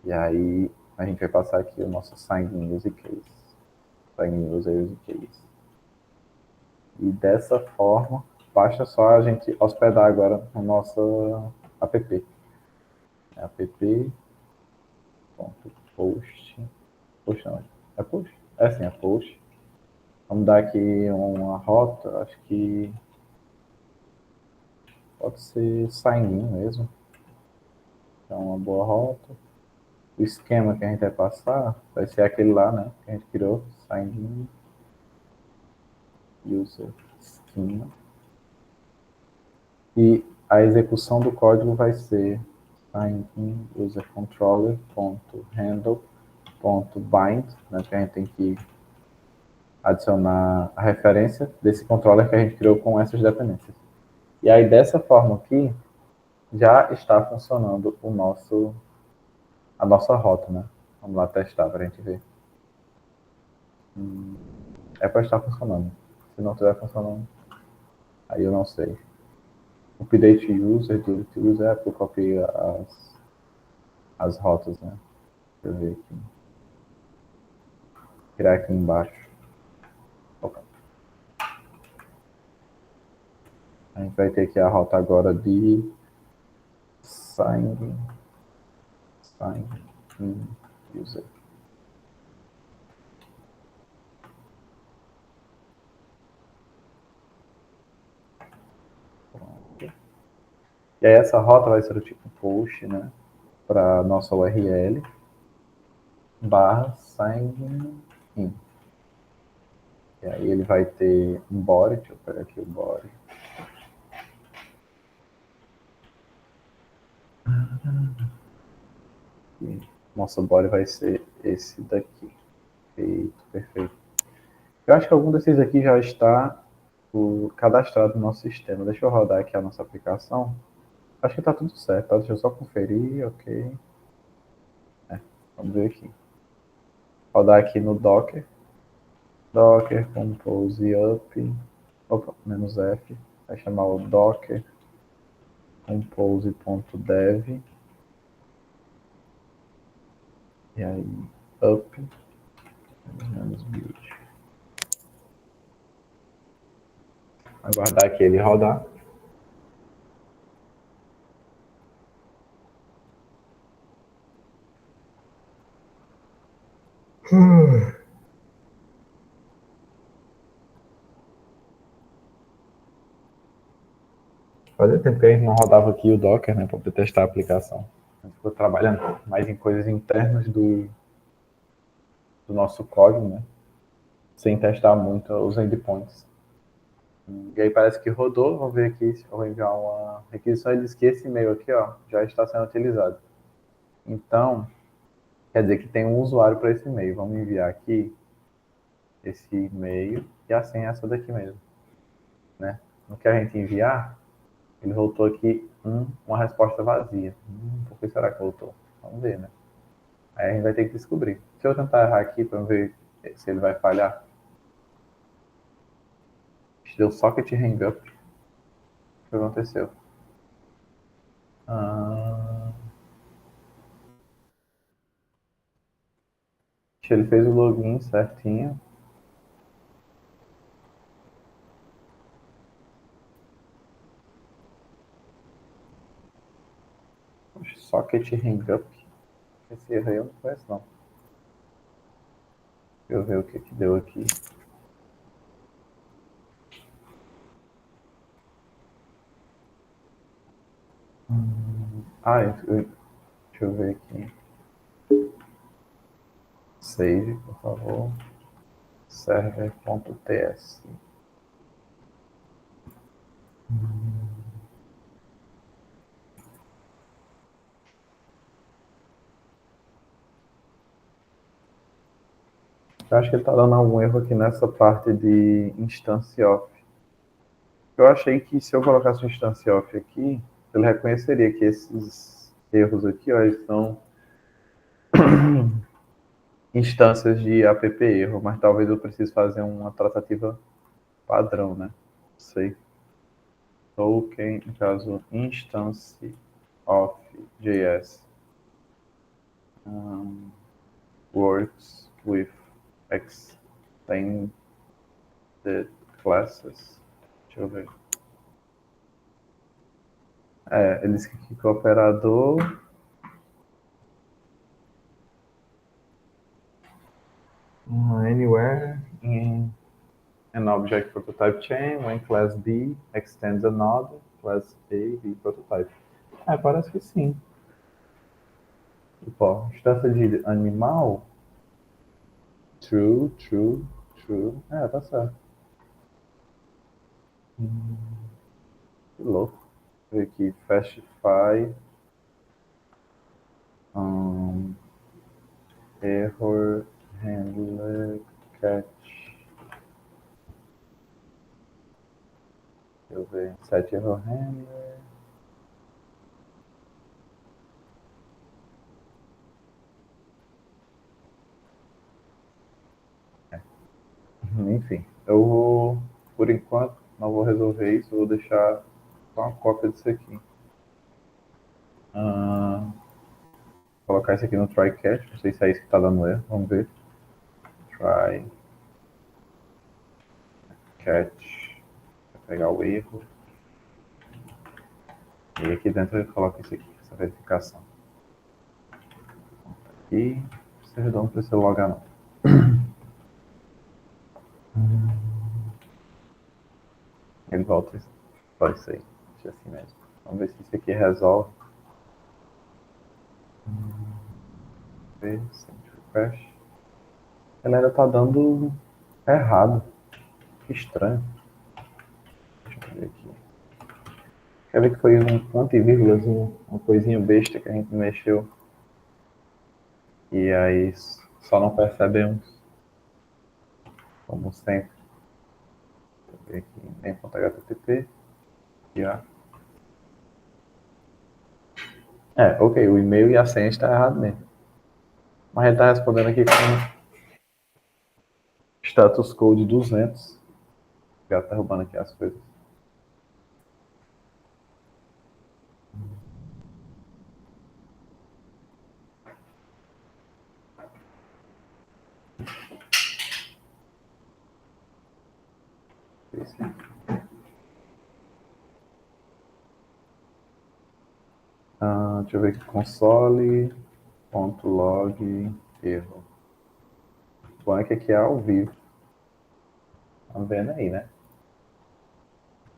E aí, a gente vai passar aqui o nosso sign in use case. Sign in user use case. E dessa forma, basta só a gente hospedar agora no nosso app. App.post. Post não, é post? É sim, é post. Vamos dar aqui uma rota, acho que pode ser sign in mesmo. Então, uma boa rota. O esquema que a gente vai passar vai ser aquele lá, né? Que a gente criou. Sign in, user schema. E a execução do código vai ser sign in user controller.handle.bind, né? Que a gente tem que adicionar a referência desse controller que a gente criou com essas dependências. E aí, dessa forma aqui, já está funcionando a nossa rota, né? Vamos lá testar para a gente ver. É para estar funcionando. Se não estiver funcionando, aí eu não sei. Update user, delete user, é porque eu copiei as rotas, né? Deixa eu ver aqui. Tirar aqui embaixo. Opa. A gente vai ter aqui a rota agora de sign in user. E aí essa rota vai ser o tipo post, né? Para nossa URL /sign in. E aí ele vai ter um body, deixa eu pegar aqui o body. E nosso body vai ser esse daqui. Perfeito. Eu acho que algum desses aqui já está cadastrado no nosso sistema. Deixa eu rodar aqui a nossa aplicação. Acho que está tudo certo, tá? Deixa eu só conferir, ok. Vamos ver aqui. Rodar aqui no Docker. Docker compose up. Opa, -f. Vai chamar o Docker compose.dev. E aí, up. -build. Aguardar aqui ele rodar. Fazia tempo que a gente não rodava aqui o Docker, né, para poder testar a aplicação. A gente ficou trabalhando mais em coisas internas do nosso código, né, sem testar muito os endpoints. E aí parece que rodou, vamos ver aqui se eu vou enviar uma requisição, ele diz que esse e-mail aqui, ó, já está sendo utilizado. Então, quer dizer que tem um usuário para esse e-mail. Vamos enviar aqui esse e-mail e a senha é essa daqui mesmo, né? No que a gente enviar, ele voltou aqui uma resposta vazia. Por que será que voltou? Vamos ver, né? Aí a gente vai ter que descobrir. Deixa eu tentar errar aqui para ver se ele vai falhar. Deu socket hangup. O que aconteceu? Ele fez o login certinho. Socket hangup. Esse erro aí eu não conheço, não. Deixa eu ver o que deu aqui. Deixa eu ver aqui. Save, por favor. Server.ts. Eu acho que ele está dando algum erro aqui nessa parte de instance off. Eu achei que se eu colocasse um instance off aqui, ele reconheceria que esses erros aqui, ó, eles são instâncias de app erro, mas talvez eu precise fazer uma tratativa padrão, né? Não sei. Token, no caso, instance of JS works with extended classes. Deixa eu ver. Ele disse que o operador anywhere in an object prototype chain when class B extends a node, class A, B prototype. Parece que sim. Tipo, ó, instância de animal, true, true, true. Tá certo. Que louco. Vou ver aqui, Fastify. Error handler catch. Deixa eu ver. Set error handler. Enfim, eu vou, por enquanto, não vou resolver isso, eu vou deixar só uma cópia disso aqui. Colocar isso aqui no try catch, não sei se é isso que está dando erro, vamos ver. Try catch, vou pegar o erro. E aqui dentro eu coloco isso aqui, essa verificação. E o servidor não precisa logar não. Ele volta só isso aí, deixa assim mesmo. Vamos ver se isso aqui resolve. Ver, refresh. Ele ainda tá dando errado. Que estranho. Deixa eu ver aqui. Quer ver que foi um ponto e vírgulazinho, uma coisinha besta que a gente mexeu. E aí só não percebemos. Como sempre. Deixa eu ver aqui. Em.http. Ok, o e-mail e a senha está errado mesmo. Mas ele está respondendo aqui com status code 200. O gato tá roubando aqui as coisas. Deixa eu ver aqui. Console.log erro. O bom é que aqui é ao vivo. Tá vendo aí, né?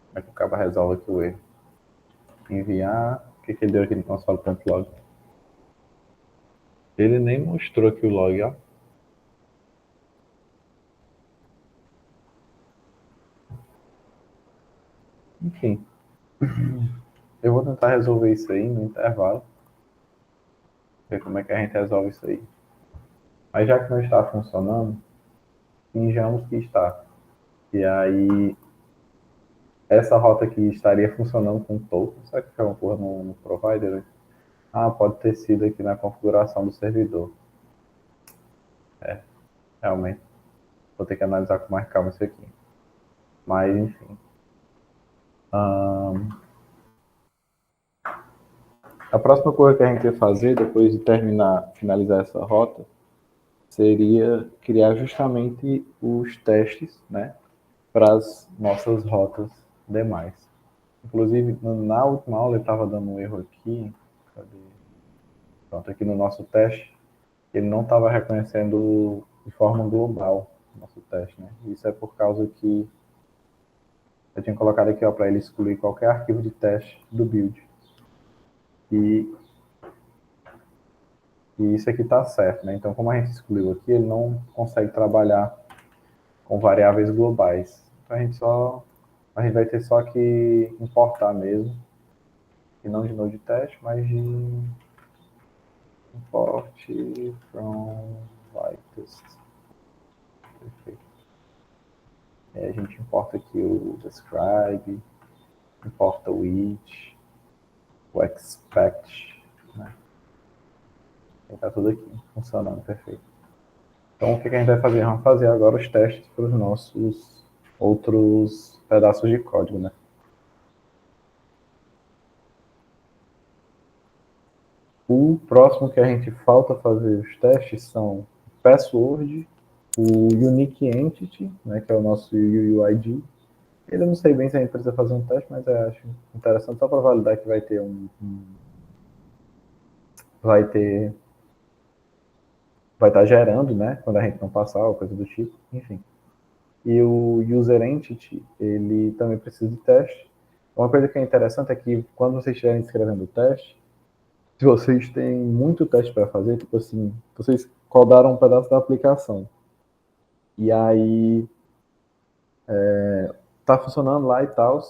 Como é que o cara resolve aqui o erro? Enviar. O que ele deu aqui no console.log? Ele nem mostrou aqui o log, ó. Enfim. Eu vou tentar resolver isso aí no intervalo. Ver como é que a gente resolve isso aí. Mas já que não está funcionando, finjamos que está. E aí, essa rota aqui estaria funcionando com token. Será que foi uma porra no provider? Pode ter sido aqui na configuração do servidor. Realmente. Vou ter que analisar com mais calma isso aqui. Mas, enfim. A próxima coisa que a gente ia fazer, depois de finalizar essa rota, seria criar justamente os testes, né, para as nossas rotas demais. Inclusive, na última aula, ele estava dando um erro aqui. Cadê? Pronto, aqui no nosso teste, ele não estava reconhecendo de forma global o nosso teste, né? Isso é por causa que eu tinha colocado aqui para ele excluir qualquer arquivo de teste do build. E isso aqui está certo, né? Então, como a gente excluiu aqui, ele não consegue trabalhar com variáveis globais. Então, a gente vai ter só que importar mesmo, e não de node teste, mas de import from latest. Perfeito. E aí a gente importa aqui o describe, importa o it, o expect, né? Está tudo aqui funcionando perfeito. Então, o que a gente vai fazer? Vamos fazer agora os testes para os nossos outros pedaços de código, né? O próximo que a gente falta fazer os testes são password, o unique entity, né, que é o nosso UUID, Ele eu não sei bem se a gente precisa fazer um teste, mas eu acho interessante só para validar que vai ter vai estar gerando, né? Quando a gente não passar ou coisa do tipo, enfim. E o user entity, ele também precisa de teste. Uma coisa que é interessante é que quando vocês estiverem escrevendo o teste, se vocês têm muito teste para fazer, tipo assim, vocês codaram um pedaço da aplicação. E aí tá funcionando lá e tal,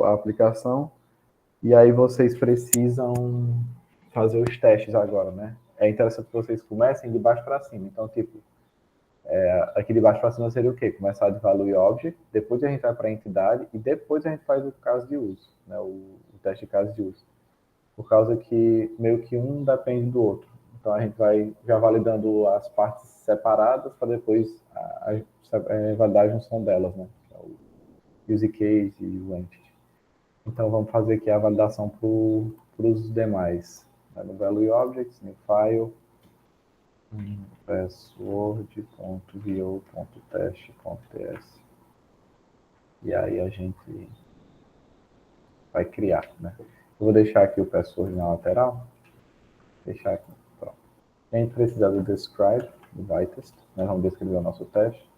a aplicação, e aí vocês precisam fazer os testes agora, né? É interessante que vocês comecem de baixo para cima. Então, tipo, aqui de baixo para cima seria o quê? Começar de value object, depois a gente vai para a entidade e depois a gente faz o caso de uso, né? O teste de caso de uso. Por causa que meio que um depende do outro. Então a gente vai já validando as partes separadas para depois validar a junção delas, né? Que é o use case e o entity. Então vamos fazer aqui a validação para os demais. No value objects, new file, password.vo.test.ts. E aí a gente vai criar, né? Eu vou deixar aqui o password na lateral. Deixar aqui. Pronto. A gente precisa do describe, do bytest. Nós vamos descrever o nosso teste.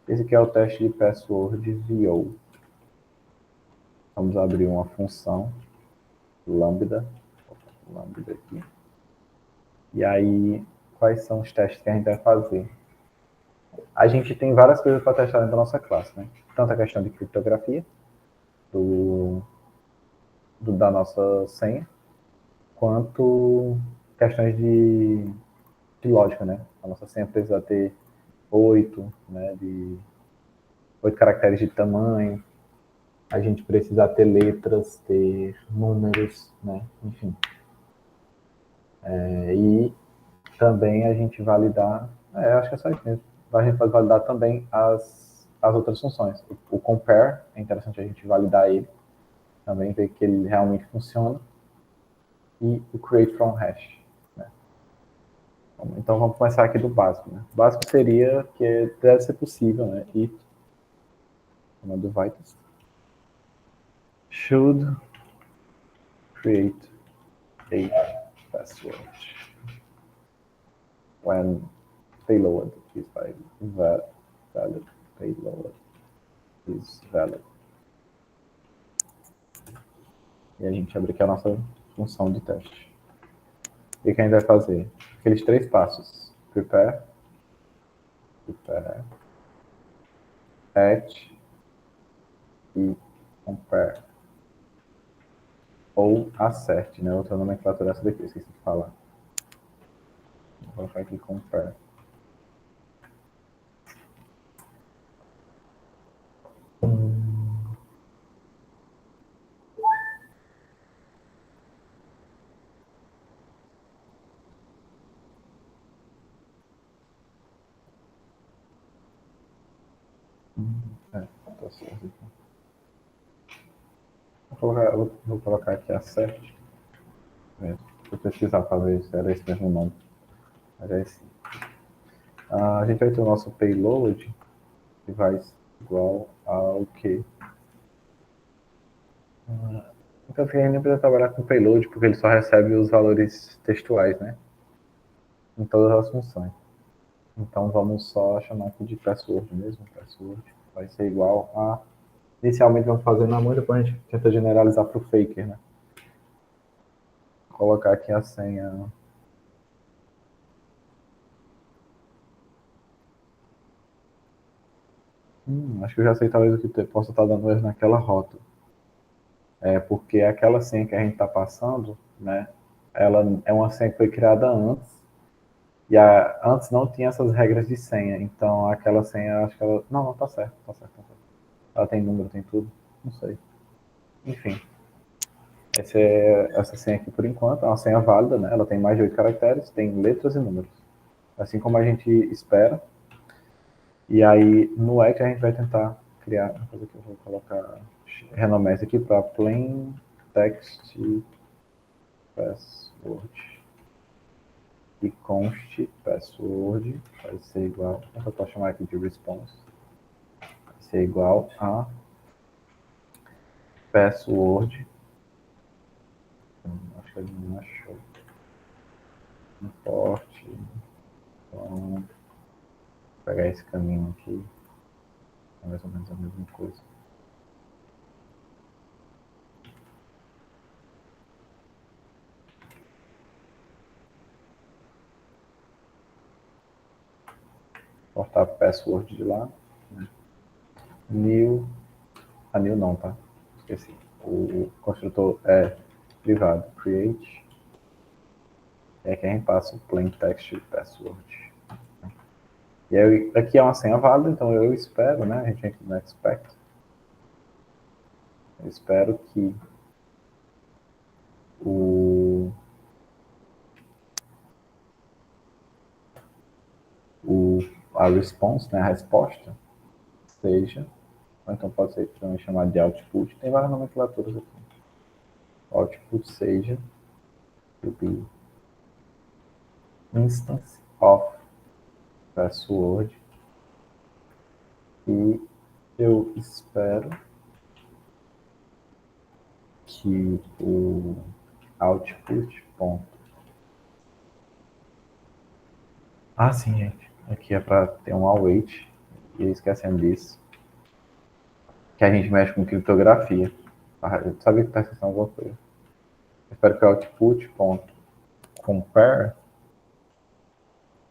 Esse aqui é o teste de password VO. Vamos abrir uma função lambda aqui. E aí, quais são os testes que a gente vai fazer? A gente tem várias coisas para testar dentro da nossa classe, né? Tanto a questão de criptografia da nossa senha, quanto questões de lógica, né? A nossa senha precisa ter 8, né? De 8 caracteres de tamanho. A gente precisa ter letras, ter números, né? Enfim. E também a gente validar, acho que é só isso mesmo. A gente pode validar também as outras funções. O compare, é interessante a gente validar ele, também ver que ele realmente funciona. E o create from hash. Né? Então vamos começar aqui do básico. Né? O básico seria que deve ser possível, né? It, do Vitus, should create a password when payload is valid. Payload is valid. E a gente abre aqui a nossa função de teste. E o que a gente vai fazer? Aqueles 3 passos. Prepare, at e compare. Ou acerte, né? Outra nomenclatura essa daqui, esqueci de falar. Vou colocar aqui compare. Tá certo. Vou colocar aqui acerte. Se eu pesquisar para ver se era esse mesmo nome. Mas é esse. A gente vai ter o nosso payload, que vai ser igual ao quê? Então a gente nem precisa trabalhar com payload, porque ele só recebe os valores textuais, né? Em todas as funções. Então vamos só chamar aqui de password mesmo. Password vai ser igual a... Inicialmente vamos fazer na mão, depois a gente tenta generalizar para o faker, né? Colocar aqui a senha. Acho que eu já sei talvez o que possa estar dando erro naquela rota. Porque aquela senha que a gente está passando, né? Ela é uma senha que foi criada antes. E antes não tinha essas regras de senha. Então aquela senha, acho que ela... Não, tá certo, tá certo, tá certo. Ela tem número, tem tudo. Não sei. Enfim. Essa senha aqui, por enquanto, é uma senha válida, né? Ela tem mais de 8 caracteres, tem letras e números. Assim como a gente espera. E aí, no EC, a gente vai tentar criar... Uma coisa que eu vou colocar renomés aqui para plain text password. E const password vai ser igual... Eu posso chamar aqui de response. Vai ser igual a password. Acho que ele não achou. Importe. Então, vou pegar esse caminho aqui. É mais ou menos a mesma coisa. Cortar password de lá. New. A new não, tá? Esqueci. O construtor é privado. Create. E aqui a gente passa o plain text password. E aí, aqui é uma senha válida, então eu espero, né? A gente entra no expect. Eu espero que a response, né, a resposta, seja, ou então pode ser também chamado de output, tem várias nomenclaturas aqui. Output seja to be instance of password, e eu espero que o output ponto. Ah, sim, gente. Aqui é para ter um await, e esquecendo disso, que a gente mexe com criptografia. Eu sabia que está esquecendo alguma coisa. Eu espero que o output ponto compare,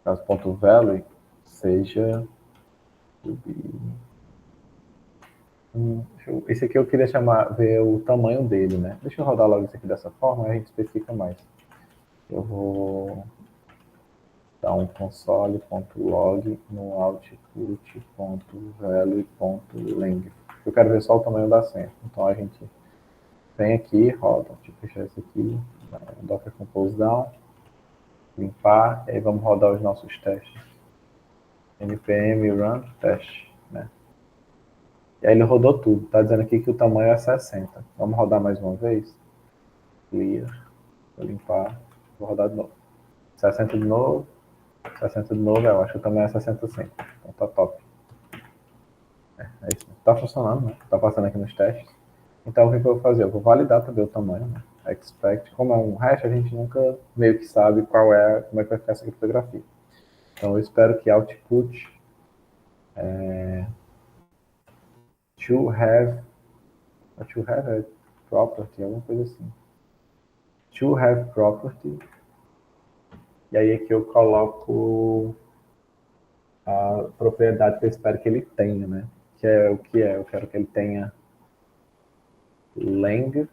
caso ponto value, seja esse aqui eu queria ver o tamanho dele, né? Deixa eu rodar logo isso aqui dessa forma, aí a gente especifica mais. Eu vou dar um console.log no output.value.length. Eu quero ver só o tamanho da senha. Então a gente vem aqui, roda, deixa eu fechar isso aqui, docker compose down, limpar, e aí vamos rodar os nossos testes. npm run teste, né? E aí ele rodou tudo. Tá dizendo aqui que o tamanho é 60. Vamos rodar mais uma vez. Clear. Vou limpar. Vou rodar de novo. 60 de novo. 60 de novo. Eu acho que o tamanho é 60 sim. Então tá top. É isso. Tá funcionando, né? Tá passando aqui nos testes. Então o que eu vou fazer? Eu vou validar também o tamanho, né? Expect. Como é um hash, a gente nunca meio que sabe como é que vai ficar essa criptografia. Então eu espero que output to have a property, alguma coisa assim. To have property. E aí aqui eu coloco a propriedade que eu espero que ele tenha, né? Que é o que é. Eu quero que ele tenha length.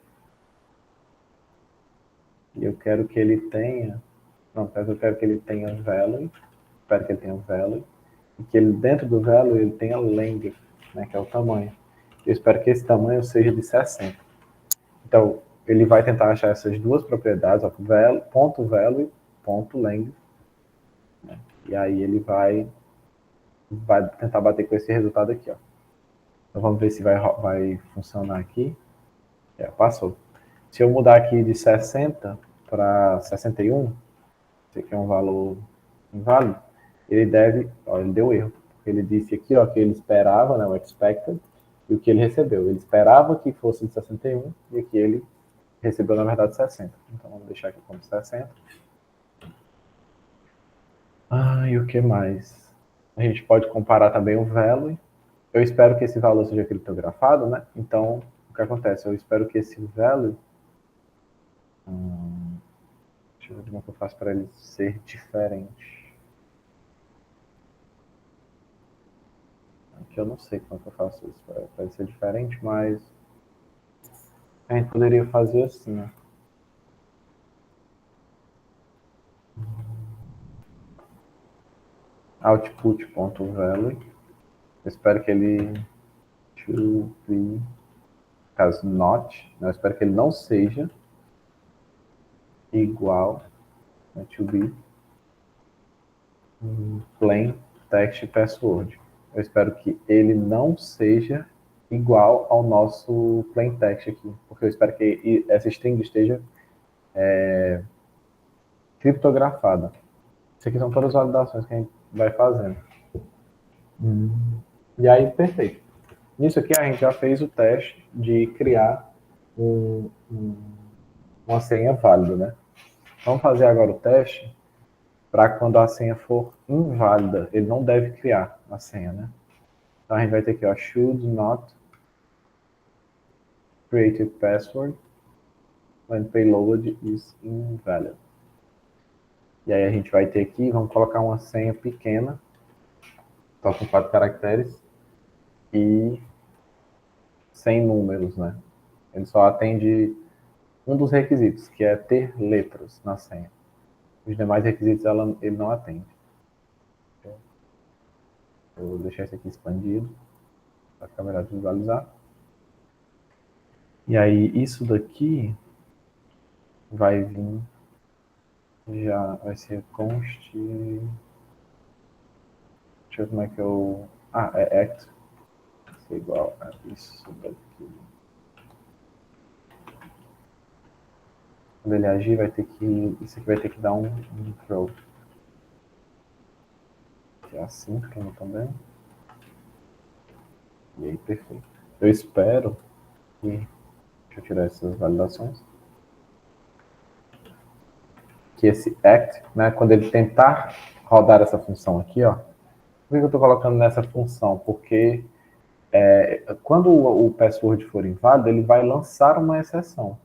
E eu quero que ele tenha... Não, eu quero que ele tenha value. Espero que ele tenha value. E que ele, dentro do value, ele tenha length, né? Que é o tamanho. Eu espero que esse tamanho seja de 60. Então, ele vai tentar achar essas duas propriedades, ó, ponto value, ponto length. Né? E aí ele vai tentar bater com esse resultado aqui, ó. Então vamos ver se vai funcionar aqui. Passou. Se eu mudar aqui de 60 para 61, esse aqui é um valor inválido, ele deve, ó, ele deu erro. Ele disse aqui, ó, que ele esperava, né, o expected, e o que ele recebeu. Ele esperava que fosse de 61 e aqui ele recebeu, na verdade, 60. Então vamos deixar aqui como 60. E o que mais? A gente pode comparar também o value. Eu espero que esse valor seja criptografado, né? Então, o que acontece? Eu espero que esse value... deixa eu ver como é que eu faço para ele ser diferente. Aqui eu não sei como é que eu faço isso para ele ser diferente, mas a gente poderia fazer assim, ó. Output.value. Eu espero que ele... to be... caso not, né? Eu espero que ele não seja igual, né, to be plain text password. Eu espero que ele não seja igual ao nosso plain text aqui, porque eu espero que essa string esteja criptografada. Isso aqui são todas as validações que a gente vai fazendo. E aí, perfeito. Nisso aqui a gente já fez o teste de criar uma senha válida, né? Vamos fazer agora o teste para quando a senha for inválida. Ele não deve criar a senha, né? Então a gente vai ter aqui, ó, should not create a password when payload is invalid. E aí a gente vai ter aqui, vamos colocar uma senha pequena, só com 4 caracteres e sem números, né? Ele só atende um dos requisitos, que é ter letras na senha. Os demais requisitos ele não atende. Eu vou deixar esse aqui expandido para a câmera visualizar. E aí isso daqui vai vir, já vai ser const. Deixa eu ver como é que eu. Ah, é act. Vai ser igual a isso daqui. Quando ele agir, vai ter que. Isso aqui vai ter que dar um throw. Que é assíncrono também. E aí, perfeito. Eu espero que. Deixa eu tirar essas validações. Que esse act, né, quando ele tentar rodar essa função aqui, ó. Por que eu estou colocando nessa função? Porque quando o password for inválido, ele vai lançar uma exceção.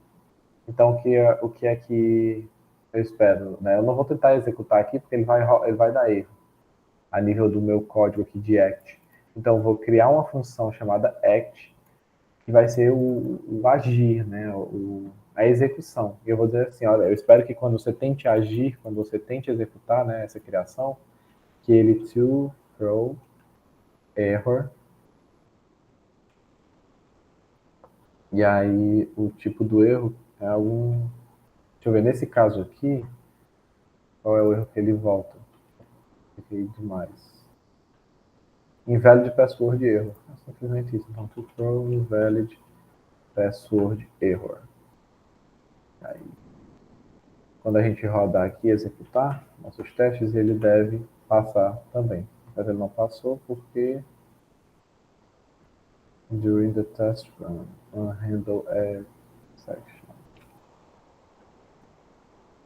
Então, o que é que eu espero? Né? Eu não vou tentar executar aqui, porque ele vai dar erro a nível do meu código aqui de act. Então, eu vou criar uma função chamada act, que vai ser o agir, né? A execução. E eu vou dizer assim, olha, eu espero que quando você tente agir, quando você tente executar, né, essa criação, que ele to throw error. E aí o tipo do erro é algum. Deixa eu ver, nesse caso aqui, qual é o erro que ele volta? Fiquei demais. Invalid password error. É simplesmente isso. Então, to throw invalid password error. Aí, quando a gente rodar aqui e executar nossos testes, ele deve passar também. Mas ele não passou porque during the test run, handle section.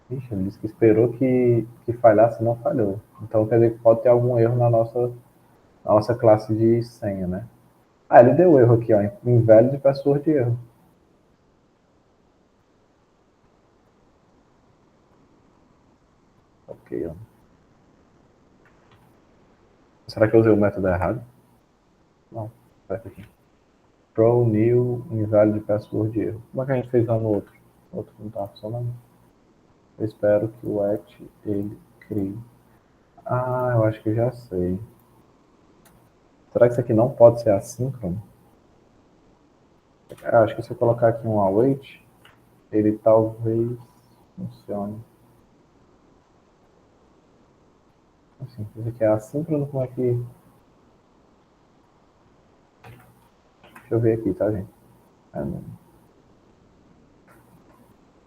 Ixi, ele disse que esperou que falhasse e não falhou. Então quer dizer que pode ter algum erro na nossa classe de senha, né? Ah, ele deu erro aqui, ó. Invalid password erro. Ok, ó. Será que eu usei o método errado? Não. Certo aqui. Throw new invalid password erro. Como é que a gente fez lá no outro? O outro não tá funcionando. Eu espero que o act ele crie. Ah, eu acho que eu já sei. Será que isso aqui não pode ser assíncrono? Eu acho que se eu colocar aqui um await, ele talvez funcione. Assim, isso aqui é assíncrono, como é que. Deixa eu ver aqui, tá, gente?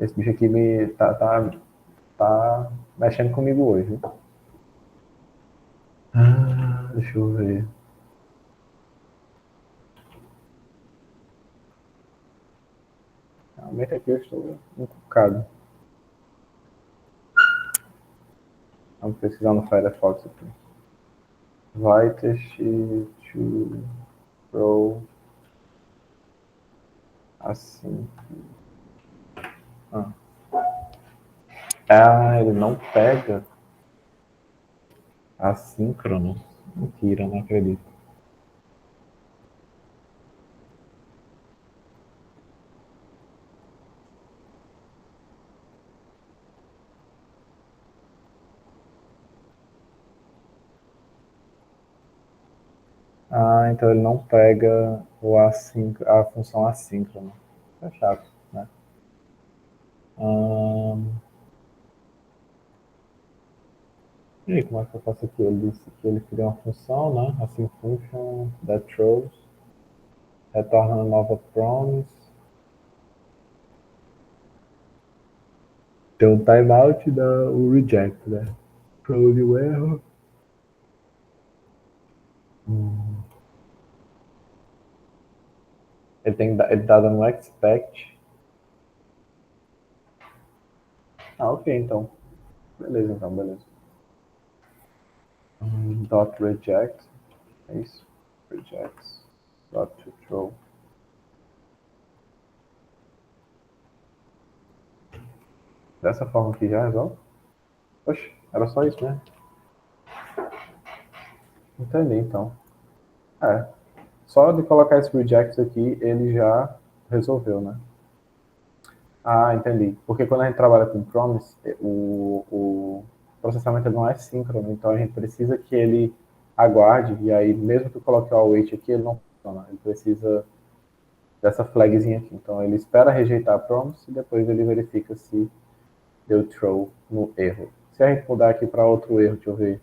Esse bicho aqui tá mexendo comigo hoje, viu? Deixa eu ver. Realmente aqui eu estou encucado. Vamos pesquisar no Firefox aqui. Vitest to Pro assim. Ele não pega assíncrono. Mentira, não acredito. Então ele não pega a função assíncrona. É chato, né? E aí, como é que eu faço aqui? Ele disse que ele cria uma função, né? Assim, function that throws, retorna uma nova promise, tem um timeout e dá o reject, né? Throw new error. Ele tá dando um expect Ah, ok, então. Beleza, então, beleza. Dot reject. É isso. Rejects. Dot to throw. Dessa forma aqui já resolve? Oxe, era só isso mesmo. Entendi, então. É. Só de colocar esse reject aqui, ele já resolveu, né? Ah, entendi. Porque quando a gente trabalha com promise, o processamento não é síncrono, então a gente precisa que ele aguarde, e aí mesmo que eu coloque o await aqui, ele não funciona. Ele precisa dessa flagzinha aqui. Então ele espera rejeitar a promise e depois ele verifica se deu throw no erro. Se a gente mudar aqui para outro erro, deixa eu ver.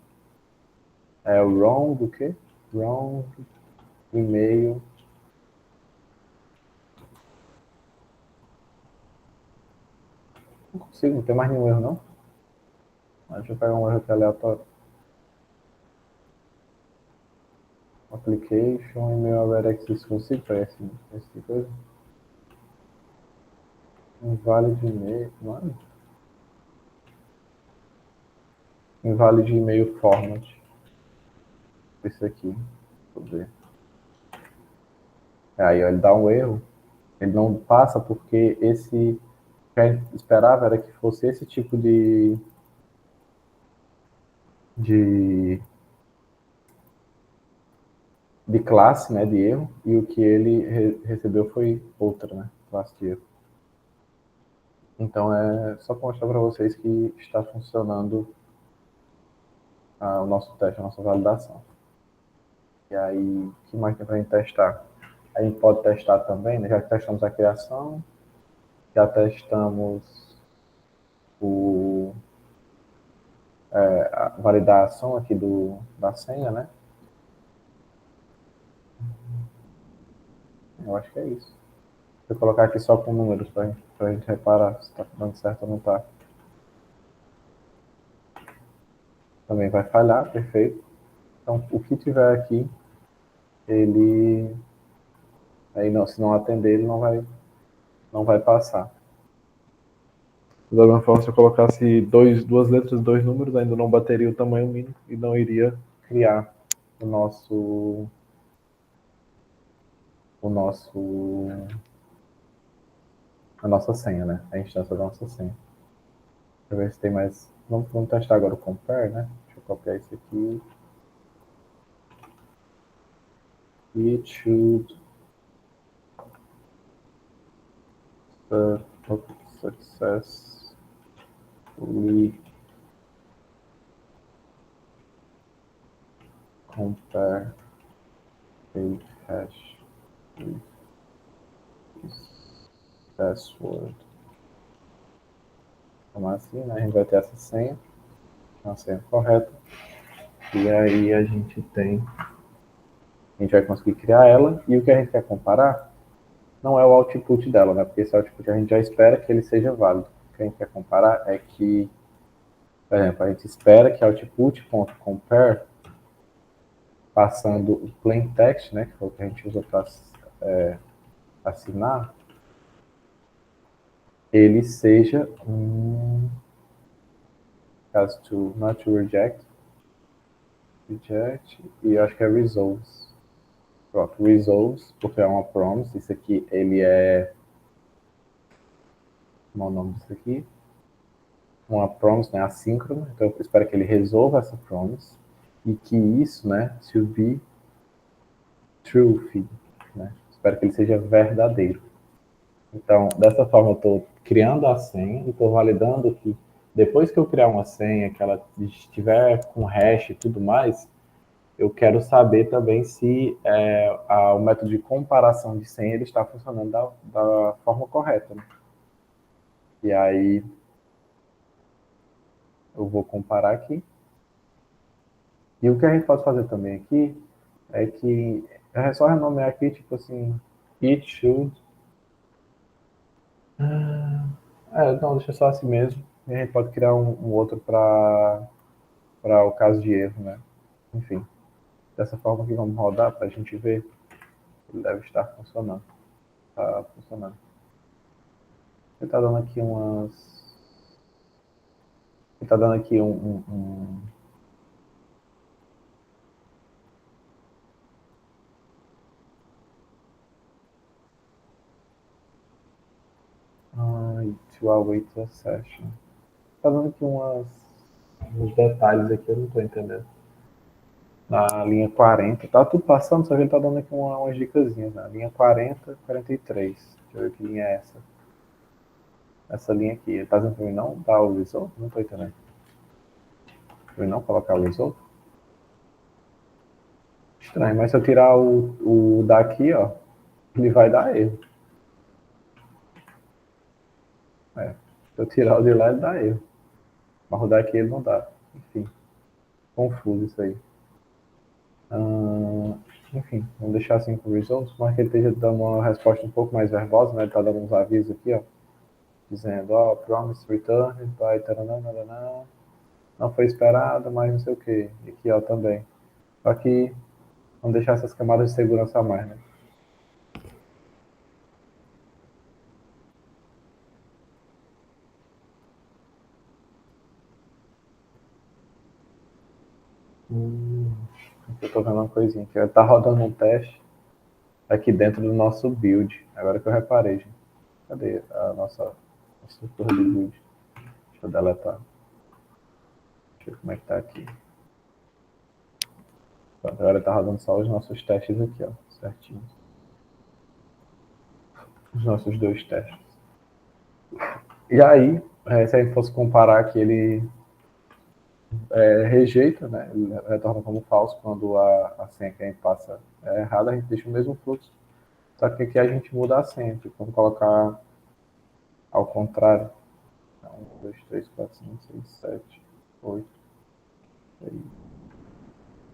É o wrong, o quê? Wrong, e-mail. Não consigo, não tem mais nenhum erro, não? Deixa eu pegar um erro aqui aleatório. Application, email already exists. Consigo pegar esse coisa? Invalid e-mail. Mano. Invalid e-mail format. Esse aqui. Deixa eu ver. Aí ó, ele dá um erro. Ele não passa porque esse que a gente esperava era que fosse esse tipo de, de classe, né, de erro, e o que ele recebeu foi outra, né, classe de erro. Então é só para mostrar para vocês que está funcionando o nosso teste, a nossa validação. E aí, o que mais tem para a gente testar? A gente pode testar também, né, já que testamos a criação, já testamos a validação aqui da senha, né? Eu acho que é isso. Vou colocar aqui só com números para a gente reparar se está dando certo ou não está. Também vai falhar, perfeito. Então, o que tiver aqui, ele aí não, se não atender, ele não vai passar. Da mesma forma, se eu colocasse duas letras, dois números, ainda não bateria o tamanho mínimo e não iria criar o nosso a nossa senha, né? A instância da nossa senha. Deixa eu ver se tem mais. Vamos testar agora o compare, né? Deixa eu copiar isso aqui. It should successfully compare a hash with password. Então assim, né? A gente vai ter essa senha, a senha correta. E aí a gente vai conseguir criar ela. E o que a gente quer comparar não é o output dela, né? Porque esse output a gente já espera que ele seja válido. O que a gente quer comparar é que, por exemplo, a gente espera que output.compare, passando o plain text, né? Que foi o que a gente usou para assinar, ele seja caso to not to reject, e eu acho que é resolves. Pronto, resolves, porque é uma promise. Isso aqui, ele é. Como é o nome disso aqui? Uma promise, né, assíncrona. Então eu espero que ele resolva essa promise e que isso, né, to be true, né? Espero que ele seja verdadeiro. Então, dessa forma, eu estou criando a senha e estou validando que depois que eu criar uma senha, que ela estiver com hash e tudo mais, eu quero saber também se o método de comparação de senha ele está funcionando da forma correta. Né? E aí eu vou comparar aqui. E o que a gente pode fazer também aqui é que é só renomear aqui, tipo assim, it should. Não, deixa só assim mesmo. E a gente pode criar um outro para o caso de erro, né? Enfim, dessa forma que vamos rodar para a gente ver. Ele deve estar funcionando. Tá funcionando. Ele está dando aqui umas. Está dando aqui to await the session. Tá dando aqui uns detalhes aqui, eu não tô entendendo. Na linha 40, tá tudo passando, só que ele tá dando aqui umas dicasinhas. Na linha 40, 43. Deixa eu ver que linha é essa. Essa linha aqui. Ele tá dizendo pra mim não dar o result? Não tô entendendo. Pra mim não colocar o result? Estranho, mas se eu tirar o daqui, ó, ele vai dar erro. É. Se eu tirar o de lá, ele dá erro. Mas o daqui ele não dá. Enfim, confuso isso aí. Enfim, vamos deixar assim com o results, mas que ele esteja dando uma resposta um pouco mais verbosa, né? Ele tá dando uns avisos aqui, ó, dizendo, ó, promise return by taranã, não foi esperado, mas não sei o que. E aqui, ó, também. Só que vamos deixar essas camadas de segurança a mais, né? Aqui eu tô vendo uma coisinha aqui. Tá rodando um teste aqui dentro do nosso build. Agora que eu reparei, gente. Cadê a nossa estrutura do build? Deixa eu deletar. Deixa eu ver como é que tá aqui. Agora tá rodando só os nossos testes aqui, ó. Certinho. Os nossos dois testes. E aí, se a gente fosse comparar que ele rejeita, né? Ele retorna como falso quando a senha que a gente passa é errada, a gente deixa o mesmo fluxo. Só que aqui a gente muda a senha. Tipo, vamos colocar ao contrário. 1, 2, 3, 4, 5, 6, 7, 8.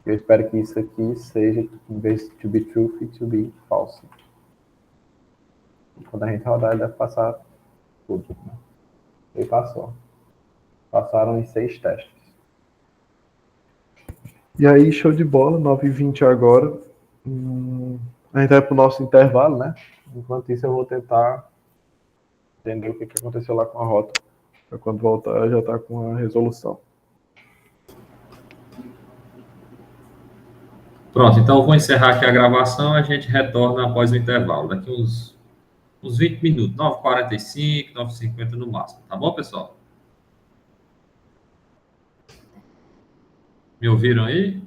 Eu espero que isso aqui seja, em vez de to be true, to be false. E quando a gente rodar, ele deve passar tudo. Né? E passou. Passaram em 6 testes. E aí, show de bola, 9h20 agora. A gente vai pro nosso intervalo, né? Enquanto isso, eu vou tentar entender o que aconteceu lá com a rota. Para quando voltar, já tá com a resolução. Pronto, então eu vou encerrar aqui a gravação, a gente retorna após o intervalo, daqui uns 20 minutos, 9h45, 9h50 no máximo, tá bom, pessoal? Me ouviram aí?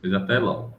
Pois até logo.